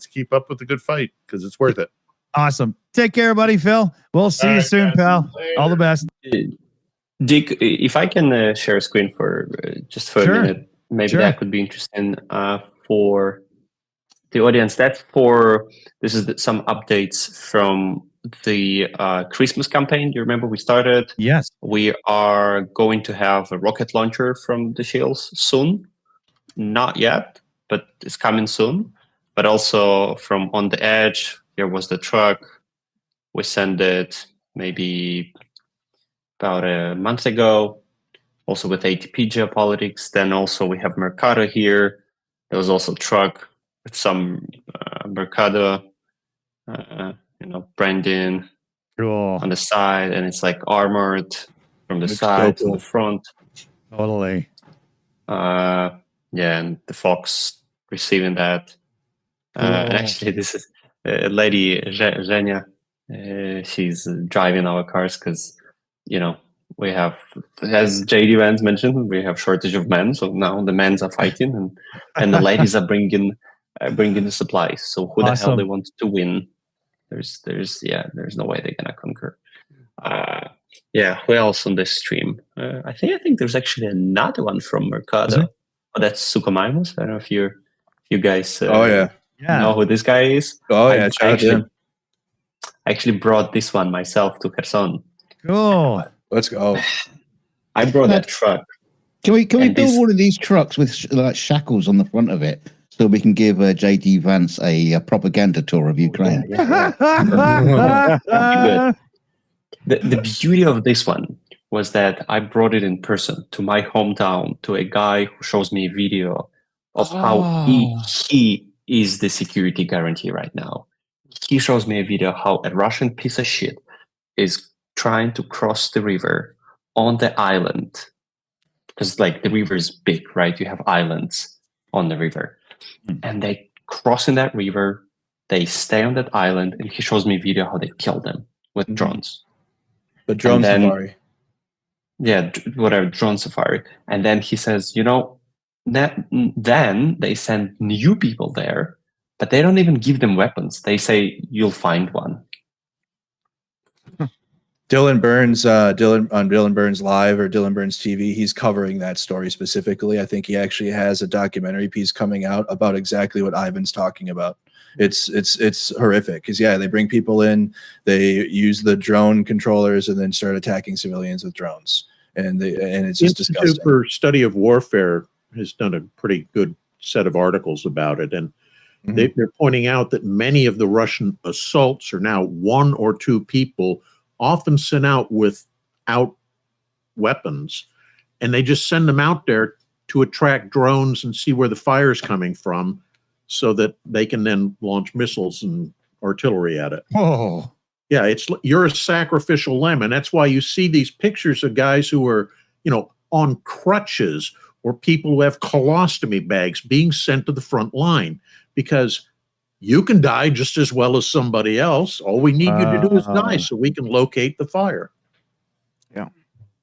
keep up with the good fight because it's worth it. Awesome. Take care, buddy, Phil. We'll see you soon, pal. All the best. Dick, if I can share a screen for just for a minute, maybe that could be interesting for the audience. This is some updates from the Christmas campaign. Do you remember we started? Yes. We are going to have a rocket launcher from the Shills soon. Not yet, but it's coming soon. But also from On the Edge, here was the truck. We sent it maybe about a month ago, also with ATP Geopolitics. Then also we have Mercado here. There was also a truck with some Mercado, branding on the side, and it's like armored from the side to the front. Totally. Yeah, and the Fox receiving that. And actually, this is a lady, Zhenya. She's driving our cars because, we have, as JD Vance mentioned, we have shortage of men. So now the men are fighting, and the ladies are bringing the supplies. So who the hell they want to win? There's no way they're gonna conquer. Who else on this stream? I think there's actually another one from Mercado. Oh, that's Sukomaimus. I don't know if you guys know who this guy is. I actually brought this one myself to Kherson. Cool. Let's go. I brought that truck. Can we build one of these trucks with like shackles on the front of it so we can give JD Vance a propaganda tour of Ukraine? The beauty of this one was that I brought it in person to my hometown to a guy who shows me a video of how he is the security guarantee right now. He shows me a video how a Russian piece of shit is trying to cross the river on the island. Because the river is big, right? You have islands on the river. And they cross in that river, they stay on that island, and he shows me a video how they kill them with drones. The drone safari. Yeah, whatever, drone safari. And then he says, then they send new people there, but they don't even give them weapons. They say, you'll find one. Dylan Burns, Dylan Burns Live or Dylan Burns TV, he's covering that story specifically. I think he actually has a documentary piece coming out about exactly what Ivan's talking about. It's horrific because they bring people in, they use the drone controllers, and then start attacking civilians with drones, and it's just disgusting. Institute for Study of Warfare has done a pretty good set of articles about it, and they're pointing out that many of the Russian assaults are now one or two people, often sent out without weapons, and they just send them out there to attract drones and see where the fire is coming from, so that they can then launch missiles and artillery at it. Oh, yeah, you're a sacrificial lamb, and that's why you see these pictures of guys who are, on crutches, or people who have colostomy bags being sent to the front line, because you can die just as well as somebody else. All we need you to do is die so we can locate the fire. Yeah,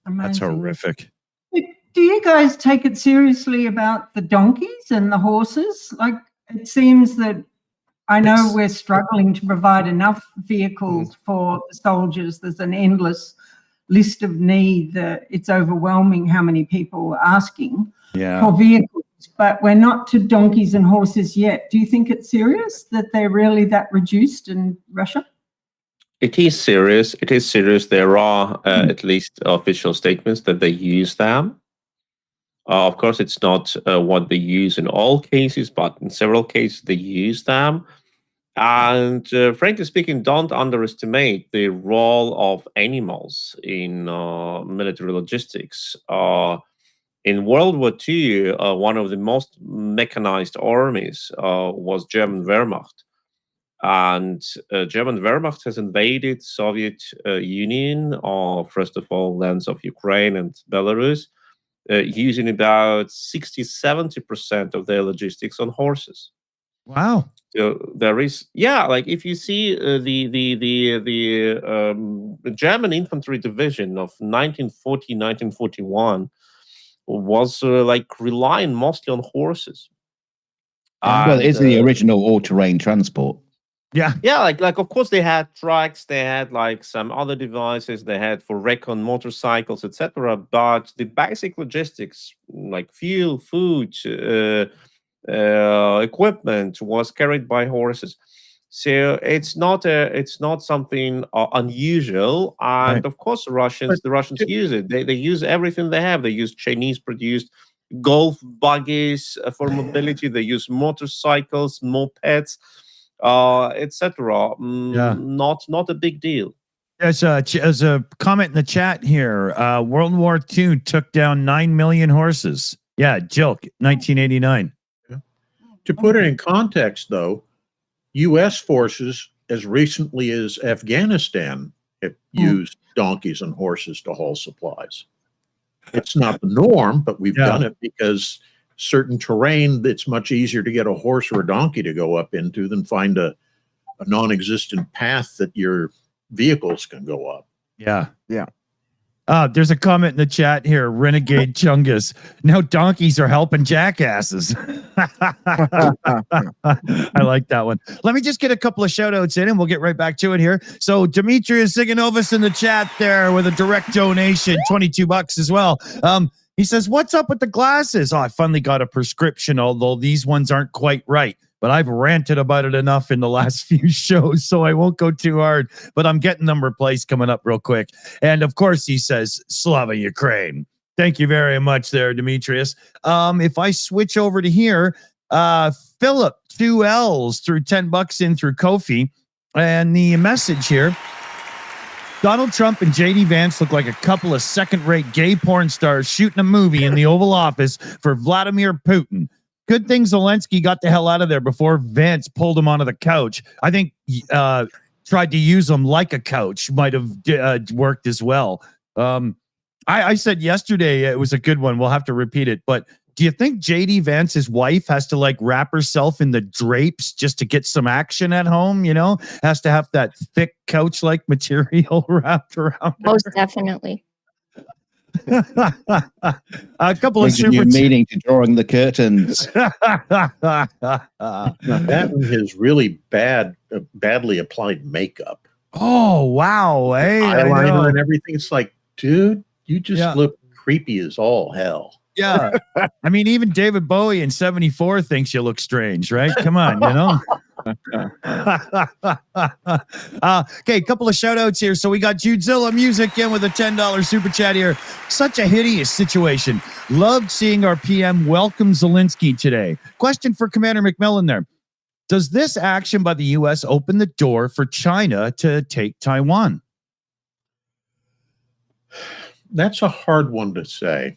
amazing. That's horrific. Do you guys take it seriously about the donkeys and the horses? It seems that I know we're struggling to provide enough vehicles for the soldiers. There's an endless list of need. It's overwhelming how many people are asking for vehicles, but we're not to donkeys and horses yet. Do you think it's serious that they're really that reduced in Russia? It is serious. It is serious. There are at least official statements that they use them. Of course, it's not what they use in all cases, but in several cases they use them. And frankly speaking, don't underestimate the role of animals in military logistics. In World War II, one of the most mechanized armies was German Wehrmacht. And German Wehrmacht has invaded Soviet Union, first of all, lands of Ukraine and Belarus, using about 60-70% of their logistics on horses. Wow. So there is, yeah, like if you see the German infantry division of 1940, 1941 was like relying mostly on horses. Well, it's the original all-terrain transport. Yeah. Yeah, like of course they had trucks, they had like some other devices, they had for recon motorcycles, etc. But the basic logistics, like fuel, food, equipment, was carried by horses. So it's not something unusual. And Right. of course, the Russians use it. They use everything they have. They use Chinese produced golf buggies for mobility. They use motorcycles, mopeds, etc. Yeah. Not a big deal. There's a comment in the chat here. World War II took down 9 million horses. Yeah, Jilk, 1989. To put it in context, though, U.S. forces, as recently as Afghanistan, have used donkeys and horses to haul supplies. It's not the norm, but we've done it because certain terrain, it's much easier to get a horse or a donkey to go up into than find a non-existent path that your vehicles can go up. Yeah. Yeah. There's a comment in the chat here. Renegade Chungus. Now donkeys are helping jackasses. I like that one. Let me just get a couple of shout outs in and we'll get right back to it here. So Demetrius Siganovas in the chat there with a direct donation, $22 as well. He says, what's up with the glasses? Oh, I finally got a prescription, although these ones aren't quite right. But I've ranted about it enough in the last few shows, so I won't go too hard. But I'm getting them replaced coming up real quick. And of course, he says, Slava Ukraine. Thank you very much there, Demetrius. If I switch over to here, Philip, 2 L's, threw $10 in through Kofi. And the message here, Donald Trump and J.D. Vance look like a couple of second-rate gay porn stars shooting a movie in the Oval Office for Vladimir Putin. Good thing Zelensky got the hell out of there before Vance pulled him onto the couch. I think tried to use him like a couch might have worked as well. I said yesterday it was a good one. We'll have to repeat it. But do you think J.D. Vance's wife has to like wrap herself in the drapes just to get some action at home? You know, has to have that thick couch-like material wrapped around Most her? definitely. A couple of Super meaning to drawing the curtains. That one has really badly applied makeup. Oh wow! Hey, eyeliner and everything. It's like, dude, you just look creepy as all hell. Yeah, I mean, even David Bowie in '74 thinks you look strange, right? Come on, you know. Okay, a couple of shout outs here. So we got Judezilla Music in with a $10 super chat here. Such a hideous situation. Loved seeing our PM welcome Zelensky today. Question for Commander McMillan there. Does this action by the U.S. open the door for China to take Taiwan? That's a hard one to say.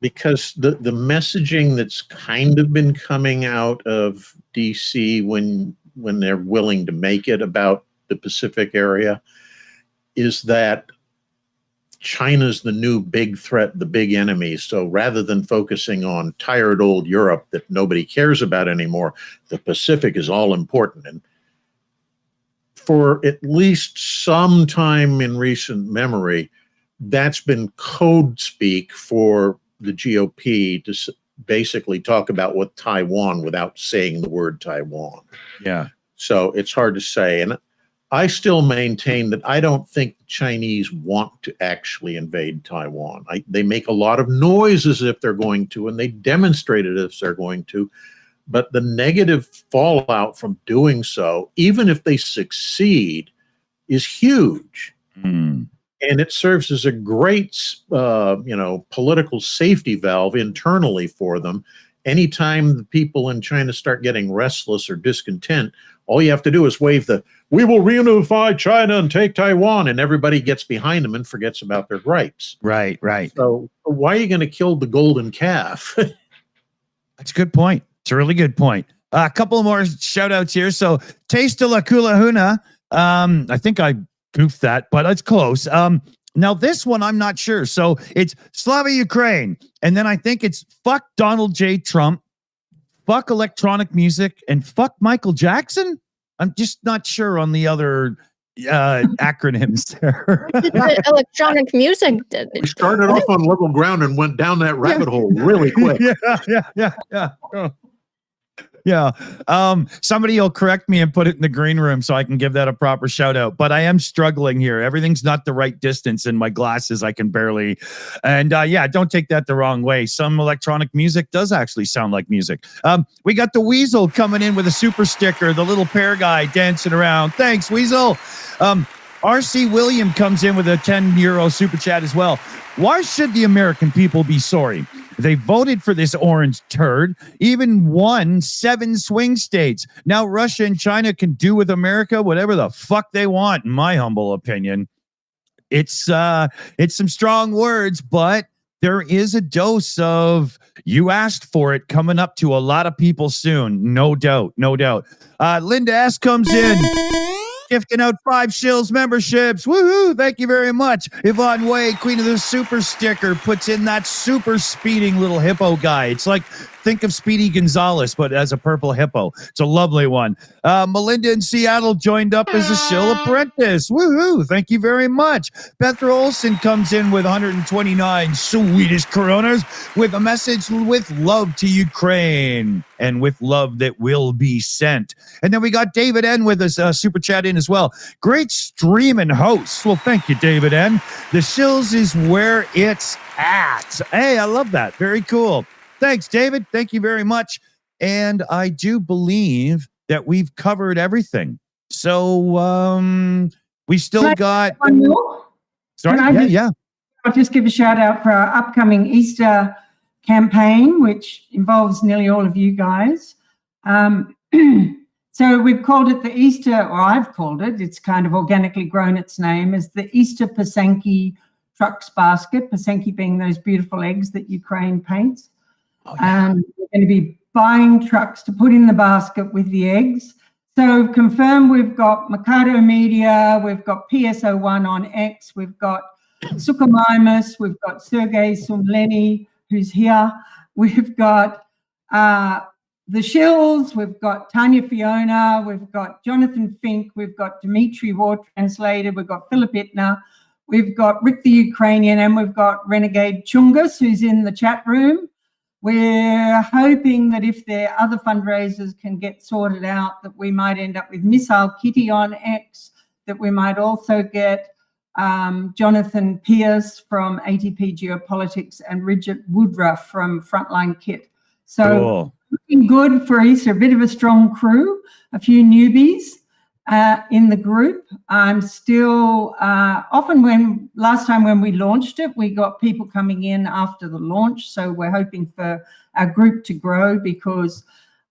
Because the messaging that's kind of been coming out of DC when they're willing to make it about the Pacific area is that China's the new big threat, the big enemy. So rather than focusing on tired old Europe that nobody cares about anymore, the Pacific is all important. And for at least some time in recent memory, that's been code speak for the GOP to basically talk about what Taiwan without saying the word Taiwan. Yeah. So it's hard to say. And I still maintain that I don't think the Chinese want to actually invade Taiwan. They make a lot of noise as if they're going to, and they demonstrate it as if they're going to. But the negative fallout from doing so, even if they succeed, is huge. Mm. And it serves as a great, political safety valve internally for them. anytime the people in China start getting restless or discontent, all you have to do is wave the, we will reunify China and take Taiwan, and everybody gets behind them and forgets about their gripes. Right, right. So why are you going to kill the golden calf? That's a good point. It's a really good point. A couple more shout outs here. So Taste de la Culahuna. I think I goofed that, but it's close. Now this one, I'm not sure. So it's Slava Ukraine. And then I think it's fuck Donald J. Trump, fuck electronic music, and fuck Michael Jackson. I'm just not sure on the other acronyms there. The electronic music. We started off on level ground and went down that rabbit hole really quick. Yeah. Somebody will correct me and put it in the green room so I can give that a proper shout out. But I am struggling here. Everything's not the right distance in my glasses. I can barely. And don't take that the wrong way. Some electronic music does actually sound like music. We got the Weasel coming in with a super sticker, the little pear guy dancing around. Thanks, Weasel. RC William comes in with a €10 super chat as well. Why should the American people be sorry? They voted for this orange turd, even won 7 swing states. Now Russia and China can do with America whatever the fuck they want, in my humble opinion. It's some strong words, but there is a dose of you asked for it coming up to a lot of people soon. No doubt. Linda S. comes in, gifting out 5 Shills memberships. Woohoo! Thank you very much. Yvonne Way, Queen of the Super sticker, puts in that super speeding little hippo guy. It's like, think of Speedy Gonzalez, but as a purple hippo. It's a lovely one. Melinda in Seattle joined up as a Shill apprentice. Woohoo! Thank you very much. Petra Olson comes in with 129 Swedish coronas with a message with love to Ukraine and with love that will be sent. And then we got David N with us, super chat in as well. Great stream and hosts. Well, thank you, David N. The Shills is where it's at. Hey, I love that. Very cool. Thanks, David. Thank you very much. And I do believe that we've covered everything. So we still got one more. Sorry, yeah. I'll just give a shout out for our upcoming Easter campaign, which involves nearly all of you guys. So we've called it the Easter, or I've called it, it's kind of organically grown its name, as the Easter Pasenki Trucks Basket, Pasenki being those beautiful eggs that Ukraine paints. We're going to be buying trucks to put in the basket with the eggs. So confirmed, we've got Mikado Media, we've got PSO1 on X, we've got Sukhamimus, we've got Sergei Sumleni, who's here. We've got the Shills, we've got Tanya Fiona, we've got Jonathan Fink, we've got Dmitry War Translator, we've got Philip Ittner, we've got Rick the Ukrainian, and we've got Renegade Chungus, who's in the chat room. We're hoping that if their other fundraisers can get sorted out, that we might end up with Missile Kitty on X, that we might also get Jonathan Pierce from ATP Geopolitics and Richard Woodruff from Frontline Kit. So cool. Looking good for Easter, a bit of a strong crew, a few newbies in the group. I'm still, often last time when we launched it, we got people coming in after the launch. So we're hoping for our group to grow, because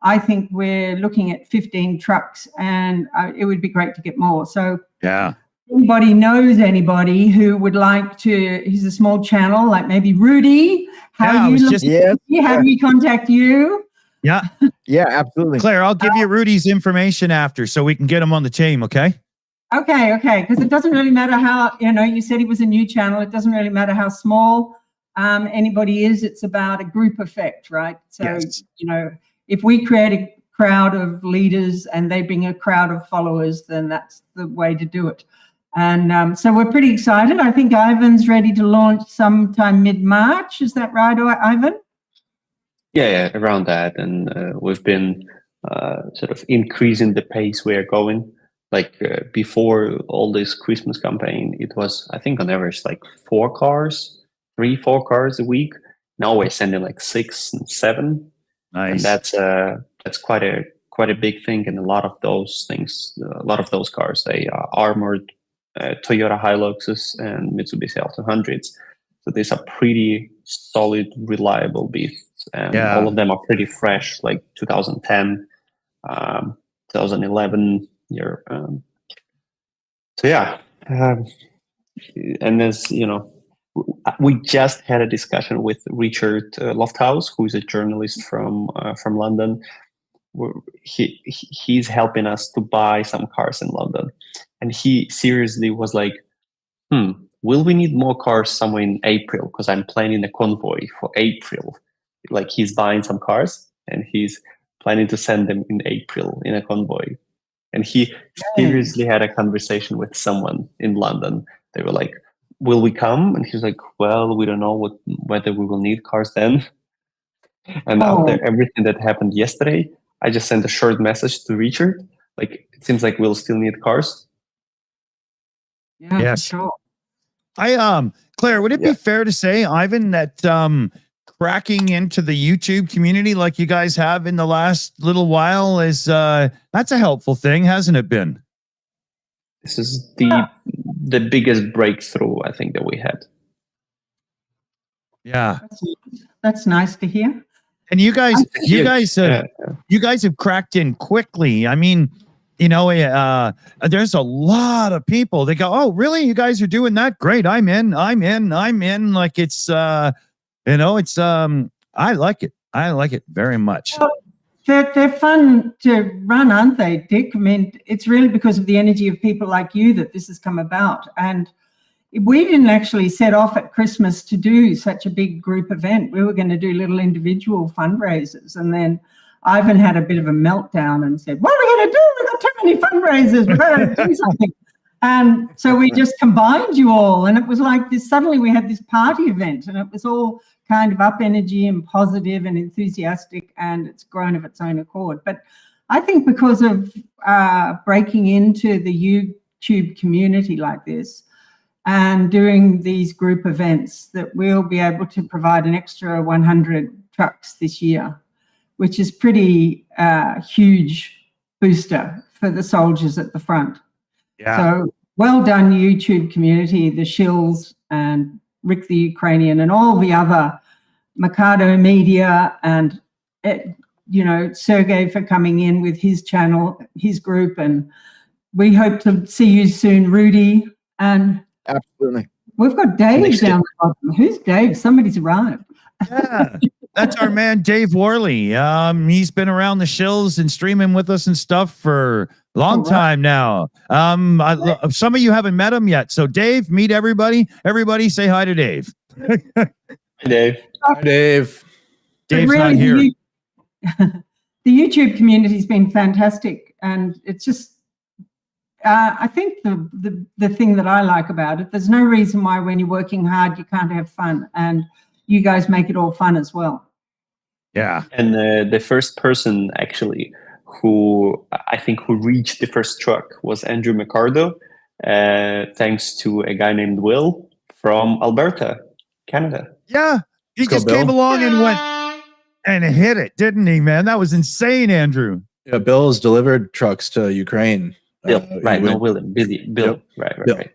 I think we're looking at 15 trucks and it would be great to get more. So yeah. Anybody knows anybody who would like to, he's a small channel, like maybe Rudy, how me contact you? Yeah. Yeah, absolutely. Claire, I'll give you Rudy's information after so we can get him on the team, okay? Okay. Because it doesn't really matter how, you said he was a new channel. It doesn't really matter how small anybody is. It's about a group effect, right? So, yes. If we create a crowd of leaders and they bring a crowd of followers, then that's the way to do it. And so we're pretty excited. I think Ivan's ready to launch sometime mid-March. Is that right, Ivan? Yeah, around that. And we've been sort of increasing the pace we're going. Like before all this Christmas campaign, it was, I think on average, like 4 cars a week. Now we're sending like 6 and 7. Nice. And that's quite a big thing. And a lot of those things, a lot of those cars, they are armored Toyota Hiluxes and Mitsubishi L200s. So these are pretty solid, reliable beasts, and all of them are pretty fresh, like 2010, 2011 year. So yeah, and as you know, we just had a discussion with Richard Lofthouse, who is a journalist from London. He's helping us to buy some cars in London, and he seriously was like, will we need more cars somewhere in April? Because I'm planning a convoy for April. Like, he's buying some cars and he's planning to send them in April in a convoy. And he seriously had a conversation with someone in London. They were like, will we come? And he's like, well, we don't know whether we will need cars then. And after everything that happened yesterday, I just sent a short message to Richard. Like, it seems like we'll still need cars. Yeah, yes. sure. Claire, would it be fair to say, Ivan, that cracking into the YouTube community like you guys have in the last little while is that's a helpful thing, hasn't it been? This is the biggest breakthrough I think that we had. Yeah, that's nice to hear. And you guys have cracked in quickly. I mean, you know, there's a lot of people that go, oh, really? You guys are doing that? Great. I'm in. Like, it's, you know, it's, I like it. I like it very much. Well, they're fun to run, aren't they, Dick? I mean, it's really because of the energy of people like you that this has come about. And we didn't actually set off at Christmas to do such a big group event. We were going to do little individual fundraisers. And then Ivan had a bit of a meltdown and said, what are we going to do? We've got too many fundraisers. We've got to do something. And so we just combined you all. And it was like this, suddenly we had this party event, and it was all kind of up energy and positive and enthusiastic, and it's grown of its own accord. But I think because of breaking into the YouTube community like this and doing these group events, that we'll be able to provide an extra 100 trucks this year, which is pretty huge booster for the soldiers at the front. Yeah. So well done, YouTube community, the Shills and Rick the Ukrainian and all the other Mikado Media, and you know, Sergey for coming in with his channel, his group, and we hope to see you soon, Rudy. And absolutely, we've got Dave down the bottom. Who's Dave? Somebody's arrived. Yeah, that's our man Dave Worley. He's been around the Shills and streaming with us and stuff for a long time now. Some of you haven't met him yet, so Dave, meet everybody. Everybody, say hi to Dave. Hi, Dave. Hi, Dave. Dave's really, not here. The YouTube community has been fantastic, and it's just. I think the thing that I like about it, there's no reason why when you're working hard you can't have fun, and you guys make it all fun as well. Yeah. And the first person actually who reached the first truck was Andrew McCardo, thanks to a guy named Will from Alberta, Canada. Yeah, he just came along and went and hit it, didn't he, man? That was insane, Andrew. Yeah, Bill's delivered trucks to Ukraine. Bill, right? No, William, busy. Bill, yep. right.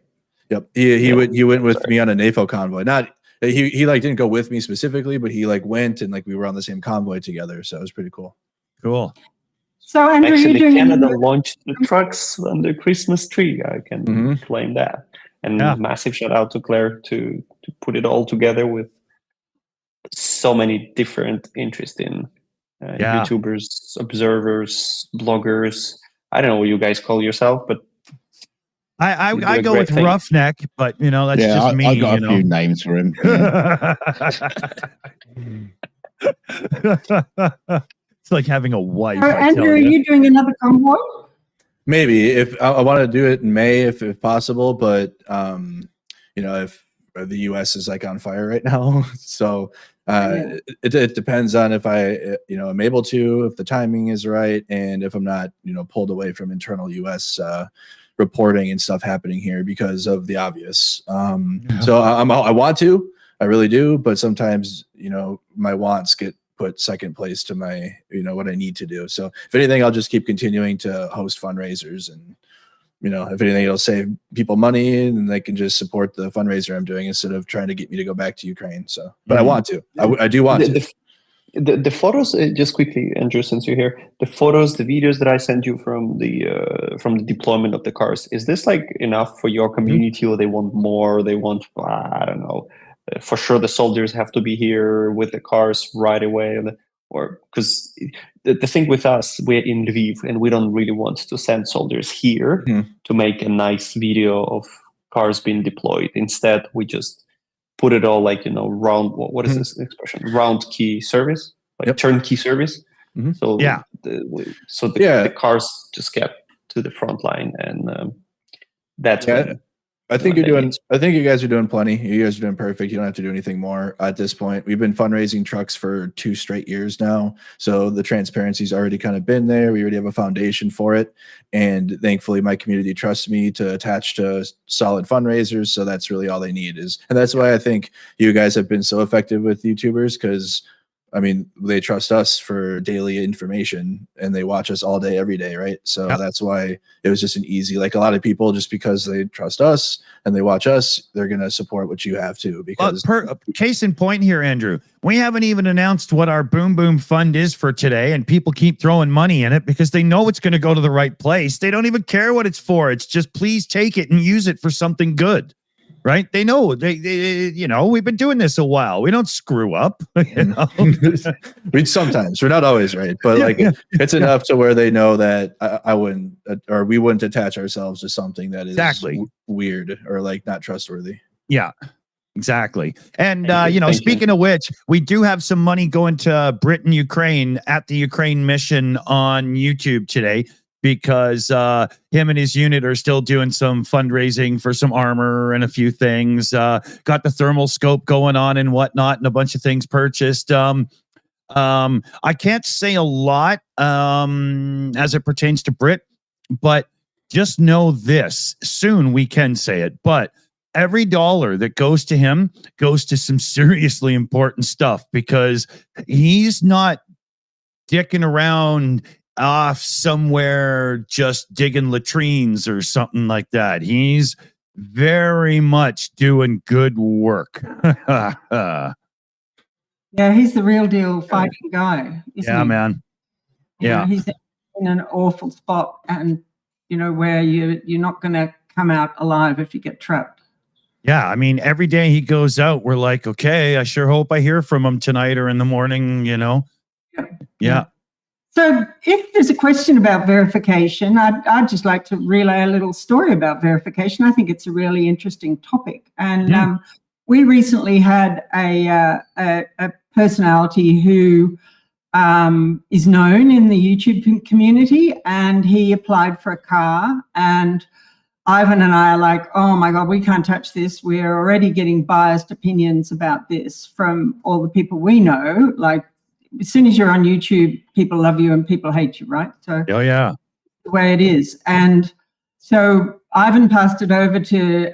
Yep. He went with me on a NAFO convoy. Not he like didn't go with me specifically, but he like went and like we were on the same convoy together. So it was pretty cool. Cool. So Andrew, actually, you're doing Canada launched the trucks on the Christmas tree. I can claim that. And massive shout out to Claire to put it all together with so many different interesting YouTubers, observers, bloggers. I don't know what you guys call yourself, but I go with Roughneck, but you know, that's just me. I got a few names for him. It's like having a wife. So, Andrew, are you doing another convoy? Maybe if I want to do it in May, if possible, but you know, if the U.S. is like on fire right now, so it depends on if I am able to, if the timing is right, and if I'm not pulled away from internal U.S. Reporting and stuff happening here because of the obvious. So I want to, I really do, but sometimes my wants get put second place to my what I need to do. So if anything, I'll just keep continuing to host fundraisers and if anything, it'll save people money, and they can just support the fundraiser I'm doing instead of trying to get me to go back to Ukraine. So, but I want to. I do want to. The photos, just quickly, Andrew, since you're here, the photos, the videos that I sent you from the deployment of the cars, is this like enough for your community, or they want more? They want, I don't know, for sure the soldiers have to be here with the cars right away, or because the thing with us, we're in Lviv and we don't really want to send soldiers here to make a nice video of cars being deployed. Instead, we just put it all like, round, what is this expression? Round key service, like turnkey service. So the cars just get to the front line, and that's I think you're doing. I think you guys are doing plenty. You guys are doing perfect. You don't have to do anything more at this point. We've been fundraising trucks for 2 straight years now, so the transparency's already kind of been there. We already have a foundation for it, and thankfully, my community trusts me to attach to solid fundraisers. So that's really all they need and that's why I think you guys have been so effective with YouTubers, because they trust us for daily information, and they watch us all day, every day, right? So that's why it was just an easy, like, a lot of people, just because they trust us and they watch us, they're going to support what you have too. Because case in point here, Andrew, we haven't even announced what our Boom Boom Fund is for today, and people keep throwing money in it because they know it's going to go to the right place. They don't even care what it's for. It's just, please take it and use it for something good. Right? They know, they we've been doing this a while. We don't screw up. We sometimes, we're not always right, but it's enough to where they know that I wouldn't, or we wouldn't attach ourselves to something that is weird or like not trustworthy. Yeah, exactly. And speaking of which, we do have some money going to Britain, Ukraine at the Ukraine mission on YouTube today, because him and his unit are still doing some fundraising for some armor and a few things. Got the thermal scope going on and whatnot, and a bunch of things purchased. I can't say a lot as it pertains to Brit, but just know this. Soon we can say it, but every dollar that goes to him goes to some seriously important stuff, because he's not dicking around off somewhere just digging latrines or something like that. He's very much doing good work. Yeah, he's the real deal fighting guy, isn't he? Man. He's in an awful spot, and where you're not going to come out alive if you get trapped. Yeah, every day he goes out, we're like, okay, I sure hope I hear from him tonight or in the morning, Yeah. So if there's a question about verification, I'd just like to relay a little story about verification. I think it's a really interesting topic. And we recently had a personality who is known in the YouTube community, and he applied for a car, and Ivan and I are like, oh my God, we can't touch this. We're already getting biased opinions about this from all the people we know. Like, as soon as you're on YouTube, people love you and people hate you, right? So the way it is. And so Ivan passed it over to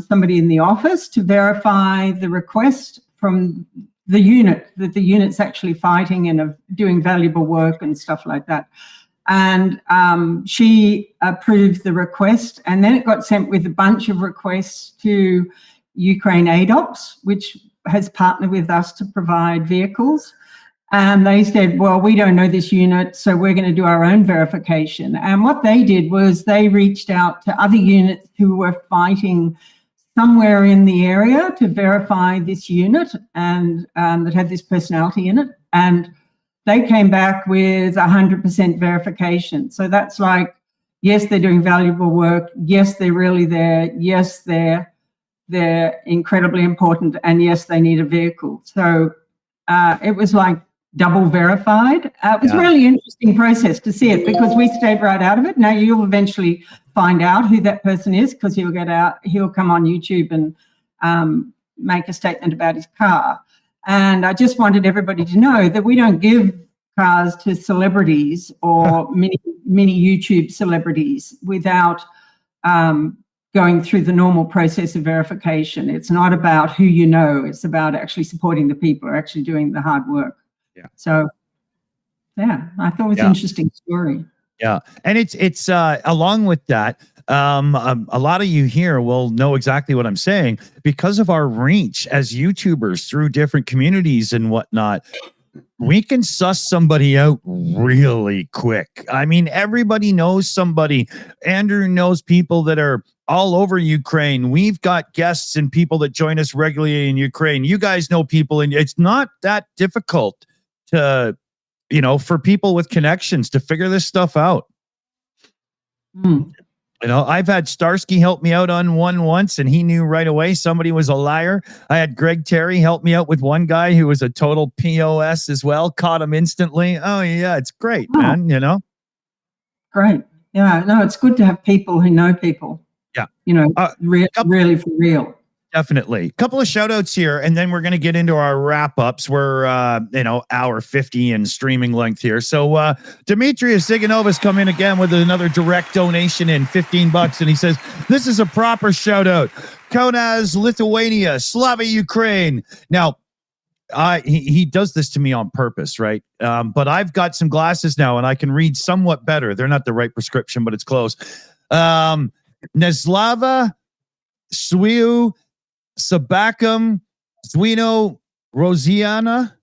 somebody in the office to verify the request from the unit, that the unit's actually fighting and doing valuable work and stuff like that. And she approved the request, and then it got sent with a bunch of requests to Ukraine ADOPS, which has partnered with us to provide vehicles. And they said, well, we don't know this unit, so we're going to do our own verification. And what they did was they reached out to other units who were fighting somewhere in the area to verify this unit, and that had this personality in it. And they came back with 100% verification. So that's like, yes, they're doing valuable work. Yes, they're really there. Yes, they're incredibly important. And yes, they need a vehicle. So it was like double verified. It was a really interesting process to see it, because we stayed right out of it. Now you'll eventually find out who that person is, because he'll come on YouTube and make a statement about his car. And I just wanted everybody to know that we don't give cars to celebrities or mini YouTube celebrities without going through the normal process of verification. It's not about who you know, it's about actually supporting the people who are actually doing the hard work. Yeah. So, yeah, I thought it was an interesting story. Yeah. And it's along with that, A lot of you here will know exactly what I'm saying because of our reach as YouTubers through different communities and whatnot. We can suss somebody out really quick. I mean, everybody knows somebody. Andrew knows people that are all over Ukraine. We've got guests and people that join us regularly in Ukraine. You guys know people, and it's not that difficult to, for people with connections to figure this stuff out. I've had Starsky help me out on one once, and he knew right away somebody was a liar. I had Greg Terry help me out with one guy who was a total POS as well. Caught him instantly. Oh, yeah, it's great, man, Great. Yeah, no, it's good to have people who know people. Yeah. Really for real. Definitely. Couple of shout outs here, and then we're going to get into our wrap ups. We're, hour 50 in streaming length here. So, Demetrius Ziganovas come in again with another direct donation in $15. And he says, this is a proper shout out. Kaunas, Lithuania, Slava, Ukraine. Now, he does this to me on purpose, right? But I've got some glasses now and I can read somewhat better. They're not the right prescription, but it's close. Neslava, Swiu, Sabakam, Zwino, Rosiana,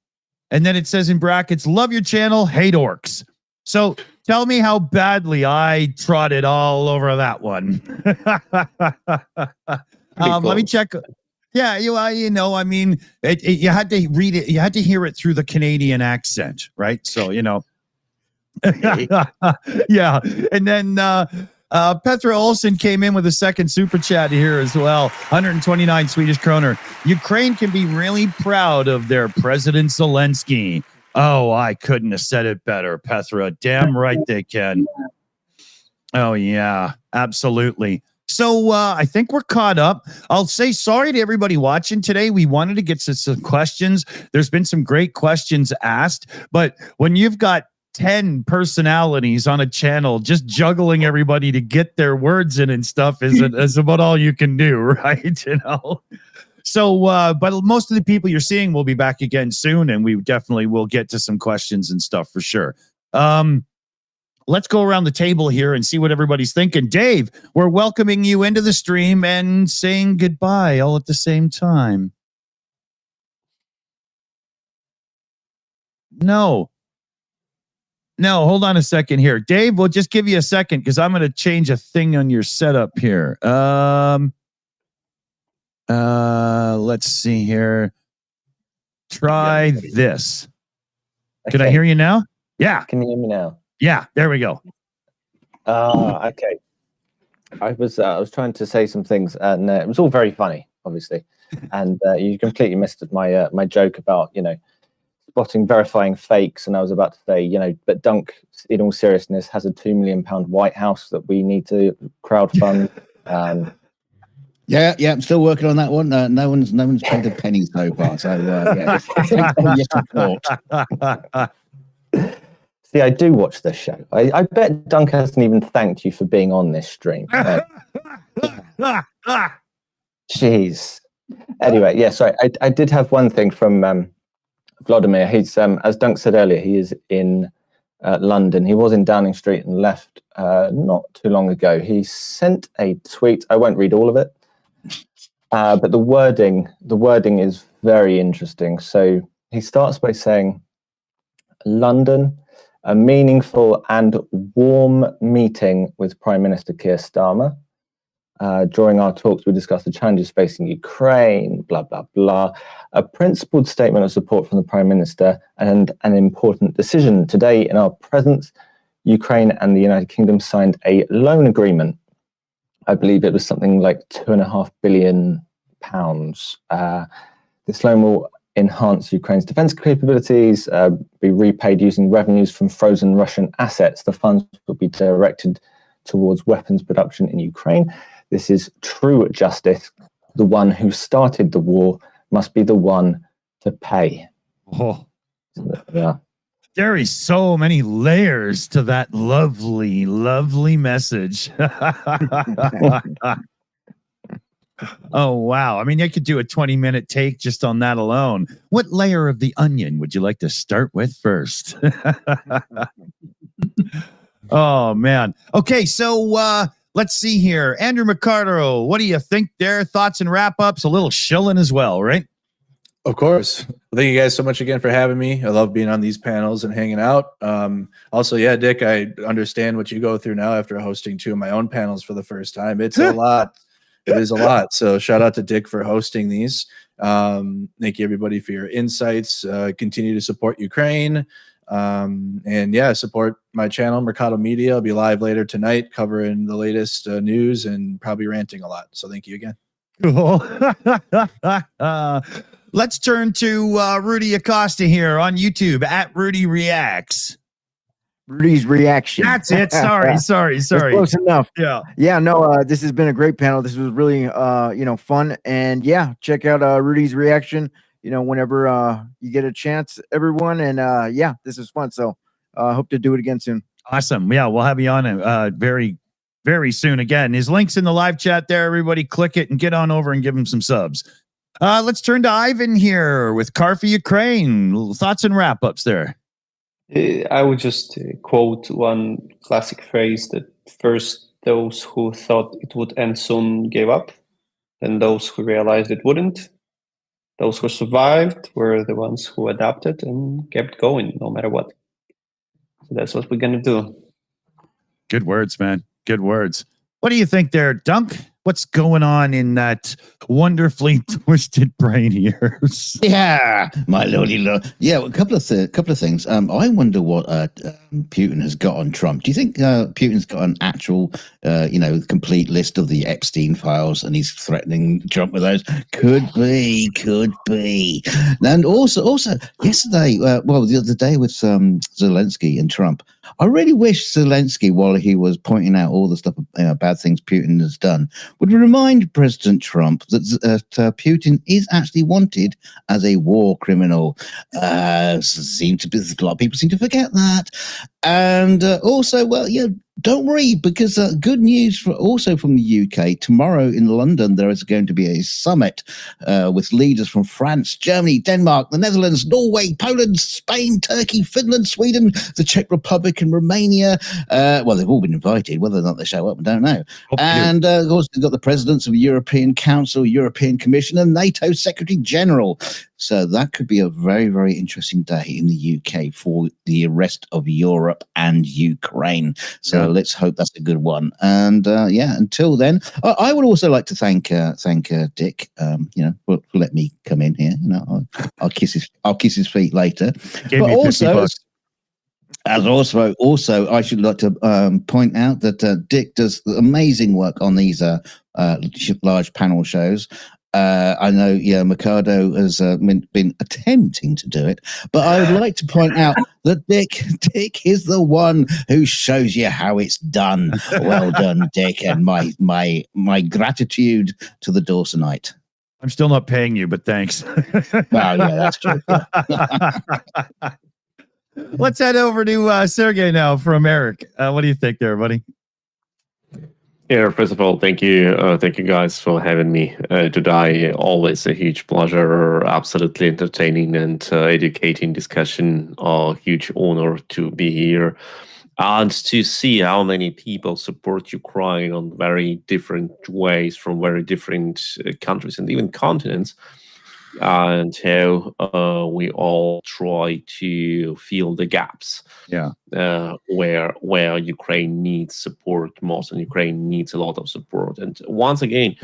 and then it says in brackets, love your channel, hate orcs. So tell me how badly I trotted all over that one. Let me check. Yeah, I mean, you had to read it. You had to hear it through the Canadian accent, right? So, yeah. And then Petra Olsen came in with a second super chat here as well. 129 Swedish kroner. Ukraine can be really proud of their President Zelensky. Oh, I couldn't have said it better, Petra. Damn right they can. Oh, yeah, absolutely. So I think we're caught up. I'll say sorry to everybody watching today. We wanted to get to some questions. There's been some great questions asked, but when you've got 10 personalities on a channel, just juggling everybody to get their words in and stuff is about all you can do, right? So, but most of the people you're seeing will be back again soon, and we definitely will get to some questions and stuff for sure. Let's go around the table here and see what everybody's thinking. Dave, we're welcoming you into the stream and saying goodbye all at the same time. No, hold on a second here. Dave, we'll just give you a second because I'm going to change a thing on your setup here. Let's see here. Try this. Can I hear you now? Yeah. Can you hear me now? Yeah, there we go. Okay. I was trying to say some things, and it was all very funny, obviously, and you completely missed my my joke about spotting verifying fakes, and I was about to say but Dunk, in all seriousness, has a £2 million White House that we need to crowdfund. Yeah, I'm still working on that one. No one's paid a penny so far. So See, I do watch this show. I bet Dunk hasn't even thanked you for being on this stream. Jeez. Anyway, yeah, sorry. I did have one thing from Vladimir. He's as Dunk said earlier, he is in London. He was in Downing Street and left not too long ago. He sent a tweet. I won't read all of it, but the wording is very interesting. So he starts by saying, London, a meaningful and warm meeting with Prime Minister Keir Starmer. During our talks, we discussed the challenges facing Ukraine, blah, blah, blah. A principled statement of support from the Prime Minister and an important decision. Today, in our presence, Ukraine and the United Kingdom signed a loan agreement. I believe it was something like £2.5 billion. This loan will enhance Ukraine's defense capabilities, be repaid using revenues from frozen Russian assets. The funds will be directed towards weapons production in Ukraine. This is true justice. The one who started the war must be the one to pay. Oh, yeah. There is so many layers to that lovely, lovely message. Oh, wow. I mean, I could do a 20-minute take just on that alone. What layer of the onion would you like to start with first? Oh, man. Okay, so Let's see here. Andrew McCarter, what do you think there? Thoughts and wrap-ups, a little shilling as well, right? Of course. Well, thank you guys so much again for having me. I love being on these panels and hanging out. Also, yeah, Dick, I understand what you go through now after hosting 2 of my own panels for the first time. It's a lot. It is a lot. So shout out to Dick for hosting these. Thank you, everybody, for your insights. Continue to support Ukraine. And yeah, support my channel, Mercado Media. I'll be live later tonight covering the latest news and probably ranting a lot. So thank you again. Cool. Let's turn to Rudy Acosta here on YouTube at Rudy Reacts. Rudy's reaction. That's it. Sorry. That's close enough. Yeah. Yeah, no, this has been a great panel. This was really, fun. And yeah, check out Rudy's reaction, whenever you get a chance, everyone. And yeah, this is fun. So hope to do it again soon. Awesome. Yeah, we'll have you on very, very soon again. His link's in the live chat there. Everybody click it and get on over and give him some subs. Let's turn to Ivan here with Car for Ukraine. Thoughts and wrap-ups there. I would just quote one classic phrase that first those who thought it would end soon gave up, then those who realized it wouldn't. Those who survived were the ones who adapted and kept going no matter what. So that's what we're going to do. Good words, man. Good words. What do you think there, Dunk? What's going on in that wonderfully twisted brain here? Yeah, my lordy lord. Yeah, well, a couple of things. I wonder what Putin has got on Trump. Do you think Putin's got an actual, complete list of the Epstein files, and he's threatening Trump with those? Could be. And also yesterday, the other day with Zelensky and Trump, I really wish Zelensky, while he was pointing out all the stuff, bad things Putin has done, would remind President Trump that Putin is actually wanted as a war criminal. A lot of people seem to forget that. And also, don't worry, because good news also from the UK. Tomorrow in London, there is going to be a summit with leaders from France, Germany, Denmark, the Netherlands, Norway, Poland, Spain, Turkey, Finland, Sweden, the Czech Republic, and Romania. They've all been invited. Whether or not they show up, I don't know. And of course, we've got the presidents of the European Council, European Commission, and NATO Secretary General. So that could be a very, very interesting day in the UK for the rest of Europe and Ukraine. So let's hope that's a good one. And until then, I would also like to thank Dick. For letting me come in here. I'll kiss his feet later. But also, I should like to point out that Dick does amazing work on these large panel shows. I know, Mercado has been attempting to do it, but I would like to point out that Dick is the one who shows you how it's done. Well done, Dick, and my gratitude to the Dawsonite. I'm still not paying you, but thanks. Well, yeah, that's true. Let's head over to Sergey now from ERIC. What do you think there, buddy? Yeah, first of all, thank you guys for having me today. Always a huge pleasure, absolutely entertaining and educating discussion. Huge honor to be here and to see how many people support Ukraine on very different ways from very different countries and even continents, and how we all try to fill the gaps. Where Ukraine needs support most, and Ukraine needs a lot of support. And once again,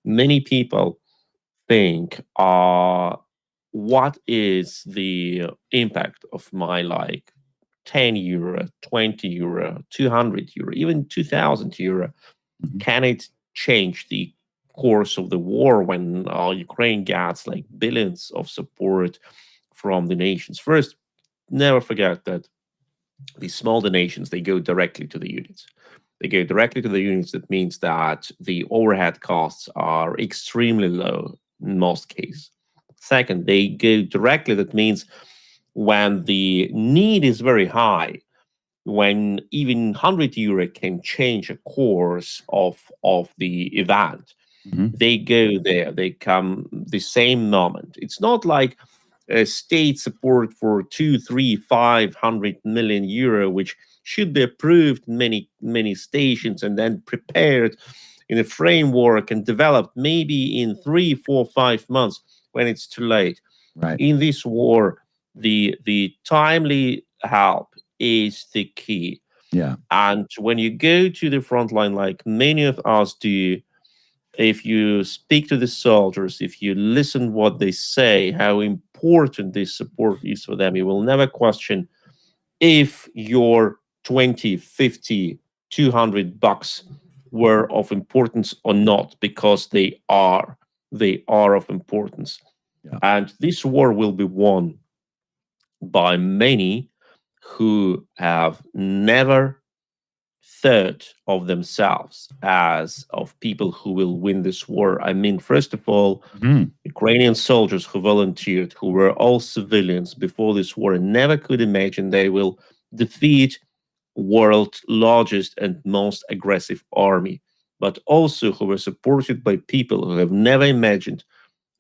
many people think, what is the impact of my 10 euro, 20 euro, 200 euro, even 2,000 euro? Can it change the course of the war when Ukraine gets billions of support from the nations? First, never forget that these small donations, they go directly to the units. They go directly to the units. That means that the overhead costs are extremely low in most cases. Second, they go directly. That means when the need is very high, when even 100 euro can change a course of the event, they go there. They come the same moment. It's not like state support for 2, 3, 500 million euro, which should be approved in many stations and then prepared in a framework and developed maybe in 3, 4, 5 months when it's too late. Right. In this war, the timely help is the key. Yeah. And when you go to the front line, like many of us do, if you speak to the soldiers, if you listen what they say, how important this support is for them, you will never question if your 20, 50, 200 bucks were of importance or not, because they are of importance. Yeah. And this war will be won by many who have never thought of themselves as of people who will win this war. I mean, first of all, Ukrainian soldiers who volunteered, who were all civilians before this war, and never could imagine they will defeat world's largest and most aggressive army, but also who were supported by people who have never imagined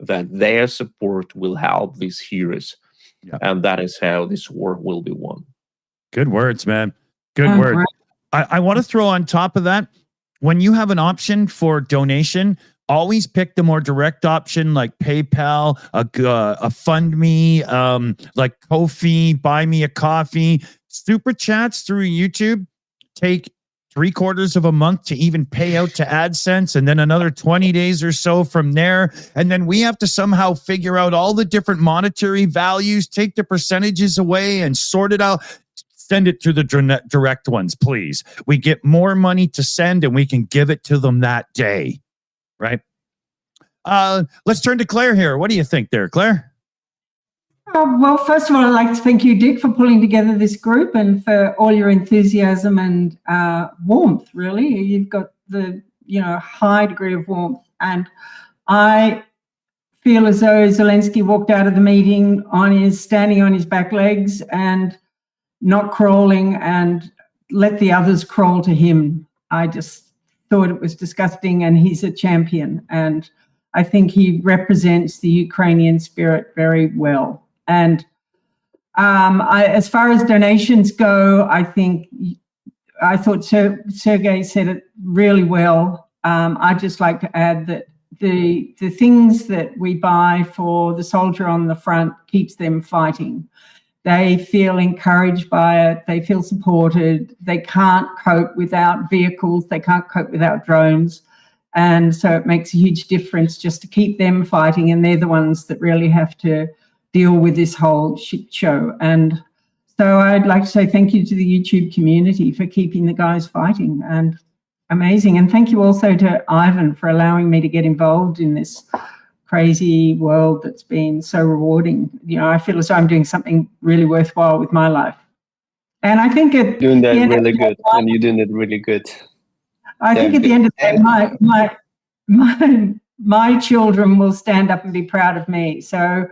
that their support will help these heroes. Yeah. And that is how this war will be won. Good words, man. Good words. Right. I want to throw on top of that, when you have an option for donation, always pick the more direct option, like PayPal, a FundMe, like Ko-fi, Buy Me a Coffee. Super chats through YouTube take 3/4 of a month to even pay out to AdSense, and then another 20 days or so from there. And then we have to somehow figure out all the different monetary values, take the percentages away and sort it out. Send it through the direct ones, please. We get more money to send and we can give it to them that day, right? Let's turn to Claire here. What do you think there, Claire? Well, first of all, I'd like to thank you, Dick, for pulling together this group and for all your enthusiasm and warmth, really. You've got the high degree of warmth. And I feel as though Zelensky walked out of the meeting standing on his back legs and not crawling, and let the others crawl to him. I just thought it was disgusting, and he's a champion. And I think he represents the Ukrainian spirit very well. And as far as donations go, I thought Sergey said it really well. I'd just like to add that the things that we buy for the soldier on the front keeps them fighting. They feel encouraged by it. They feel supported. They can't cope without vehicles. They can't cope without drones. And so it makes a huge difference just to keep them fighting. And they're the ones that really have to deal with this whole shit show. And so I'd like to say thank you to the YouTube community for keeping the guys fighting. And amazing. And thank you also to Ivan for allowing me to get involved in this crazy world that's been so rewarding. I feel as though I'm doing something really worthwhile with my life. And I think you're doing that really good, and you're doing it really good. I think at the end of the day, my children will stand up and be proud of me. So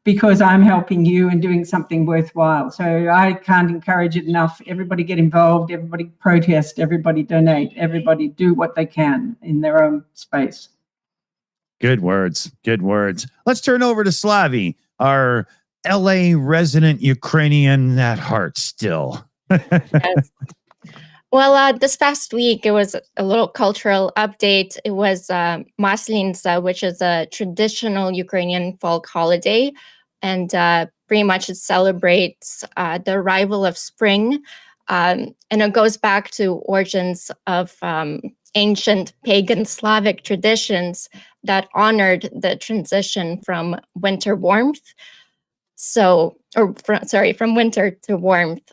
because I'm helping you and doing something worthwhile. So I can't encourage it enough. Everybody get involved, everybody protest, everybody donate, everybody do what they can in their own space. Good words. Good words. Let's turn over to Slavi, our LA resident Ukrainian at heart still. Yes. Well, this past week, it was a little cultural update. It was Maslinitsa, which is a traditional Ukrainian folk holiday. And pretty much it celebrates the arrival of spring. And it goes back to origins of ancient pagan Slavic traditions that honored the transition from winter warmth. From winter to warmth.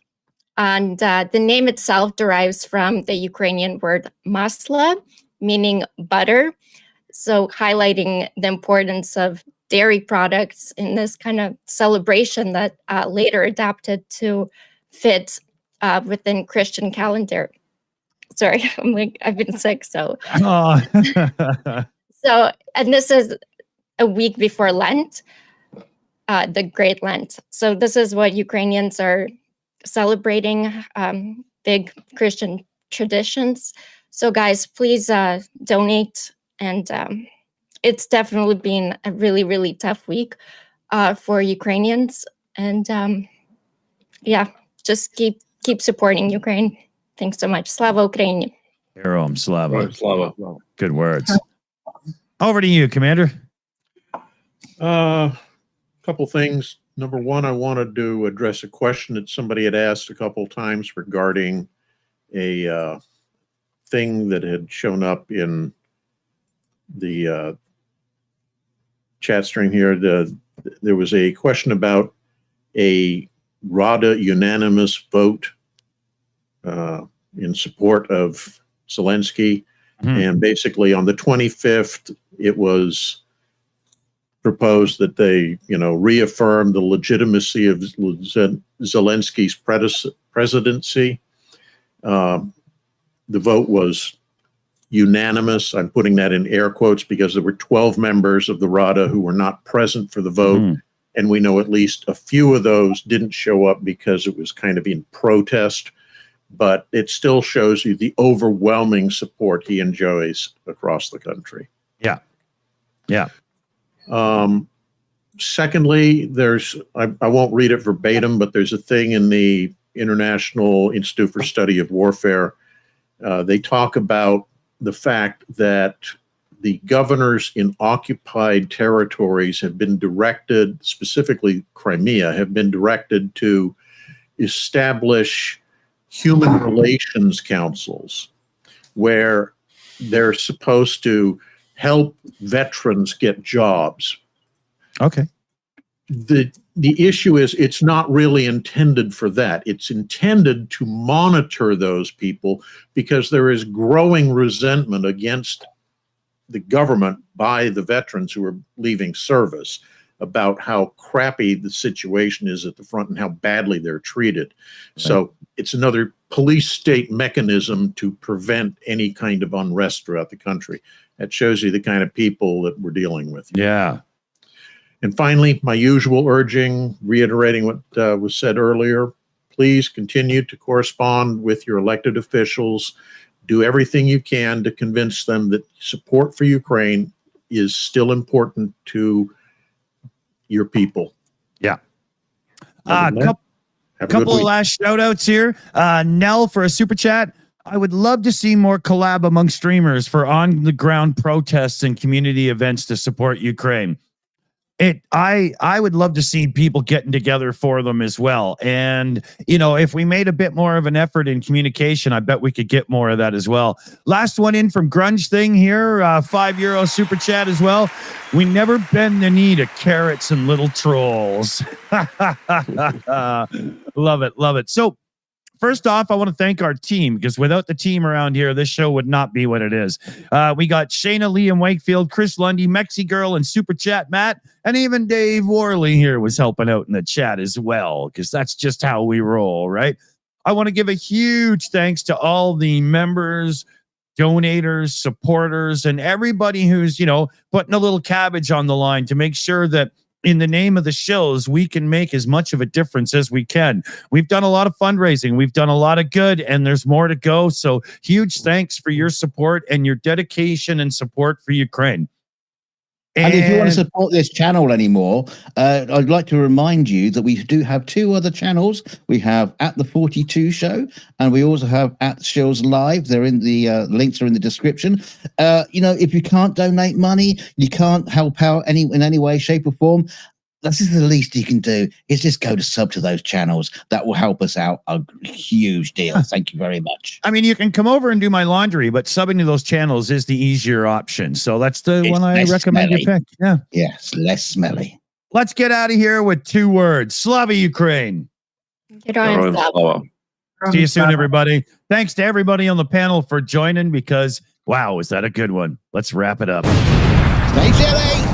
And the name itself derives from the Ukrainian word masla, meaning butter. So highlighting the importance of dairy products in this kind of celebration that later adapted to fit within Christian calendar. Sorry, I've been sick, so. Oh. And this is a week before Lent, the Great Lent. So this is what Ukrainians are celebrating, big Christian traditions. So guys, please donate. And it's definitely been a really, really tough week. for Ukrainians. And yeah, just keep supporting Ukraine. Thanks so much. Slava Ukraini. Heroam Slava. Right, Slava. Good words. Over to you, Commander. Couple things. Number one, I wanted to address a question that somebody had asked a couple times regarding a thing that had shown up in the chat stream here. There was a question about a Rada unanimous vote in support of Zelensky. And basically on the 25th, it was proposed that they, reaffirm the legitimacy of Zelensky's presidency. The vote was unanimous. I'm putting that in air quotes because there were 12 members of the Rada who were not present for the vote. And we know at least a few of those didn't show up because it was kind of in protest. But it still shows you the overwhelming support he enjoys across the country. Yeah. Yeah. Secondly, I won't read it verbatim, but there's a thing in the International Institute for Study of Warfare. They talk about the fact that the governors in occupied territories have been directed, specifically Crimea, have been directed to establish human relations councils where they're supposed to help veterans get jobs. Okay. The issue is it's not really intended for that. It's intended to monitor those people because there is growing resentment against the government by the veterans who are leaving service about how crappy the situation is at the front and how badly they're treated. Right. So it's another police state mechanism to prevent any kind of unrest throughout the country. That shows you the kind of people that we're dealing with. Yeah. And finally, my usual urging, reiterating what was said earlier, please continue to correspond with your elected officials. Do everything you can to convince them that support for Ukraine is still important to your people. Yeah. Couple of last shout outs here. Nell for a super chat. I would love to see more collab among streamers for on the ground protests and community events to support Ukraine. I would love to see people getting together for them as well. And, if we made a bit more of an effort in communication, I bet we could get more of that as well. Last one in from Grunge Thing here, €5 super chat as well. We never bend the knee to carrots and little trolls. Love it. Love it. So, first off, I want to thank our team because without the team around here, this show would not be what it is. We got Shayna, Liam Wakefield, Chris Lundy, Mexi Girl, and Super Chat Matt, and even Dave Worley here was helping out in the chat as well because that's just how we roll, right? I want to give a huge thanks to all the members, donators, supporters, and everybody who's, putting a little cabbage on the line to make sure that in the name of the Shills, we can make as much of a difference as we can. We've done a lot of fundraising. We've done a lot of good, and there's more to go. So huge thanks for your support and your dedication and support for Ukraine. And if you want to support this channel anymore, I'd like to remind you that we do have two other channels. We have At the 42 Show, and we also have At Shills Live. They're in the links are in the description. If you can't donate money, you can't help out in any way, shape, or form. This is the least you can do is just go to sub to those channels. That will help us out a huge deal. Thank you very much. I mean, you can come over and do my laundry, but subbing to those channels is the easier option. So that's the one I recommend you pick. Yeah. Yes, less smelly. Let's get out of here with 2 words. Slava Ukraine. Get on, Slava. See you soon, everybody. Thanks to everybody on the panel for joining because, wow, was that a good one? Let's wrap it up. Stay chilly.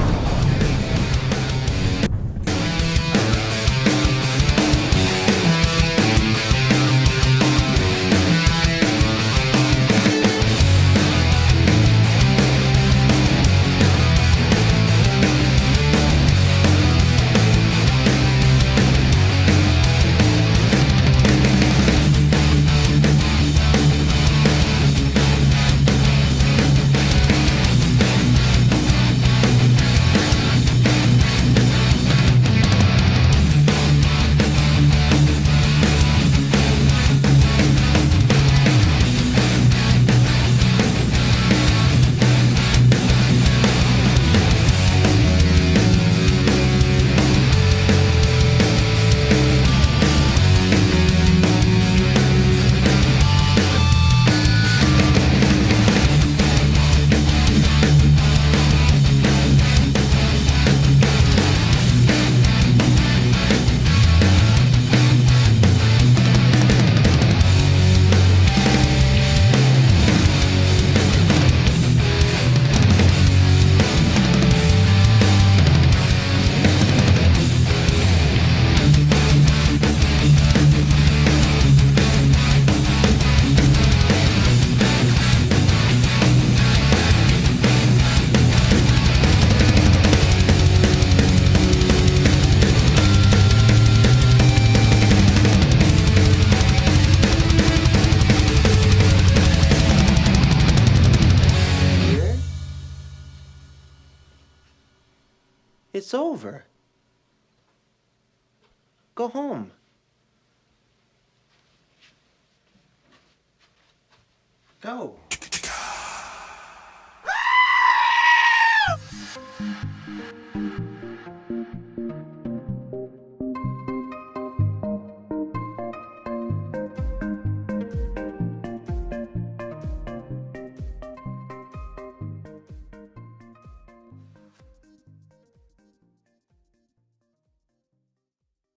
It's over. Go home. Go.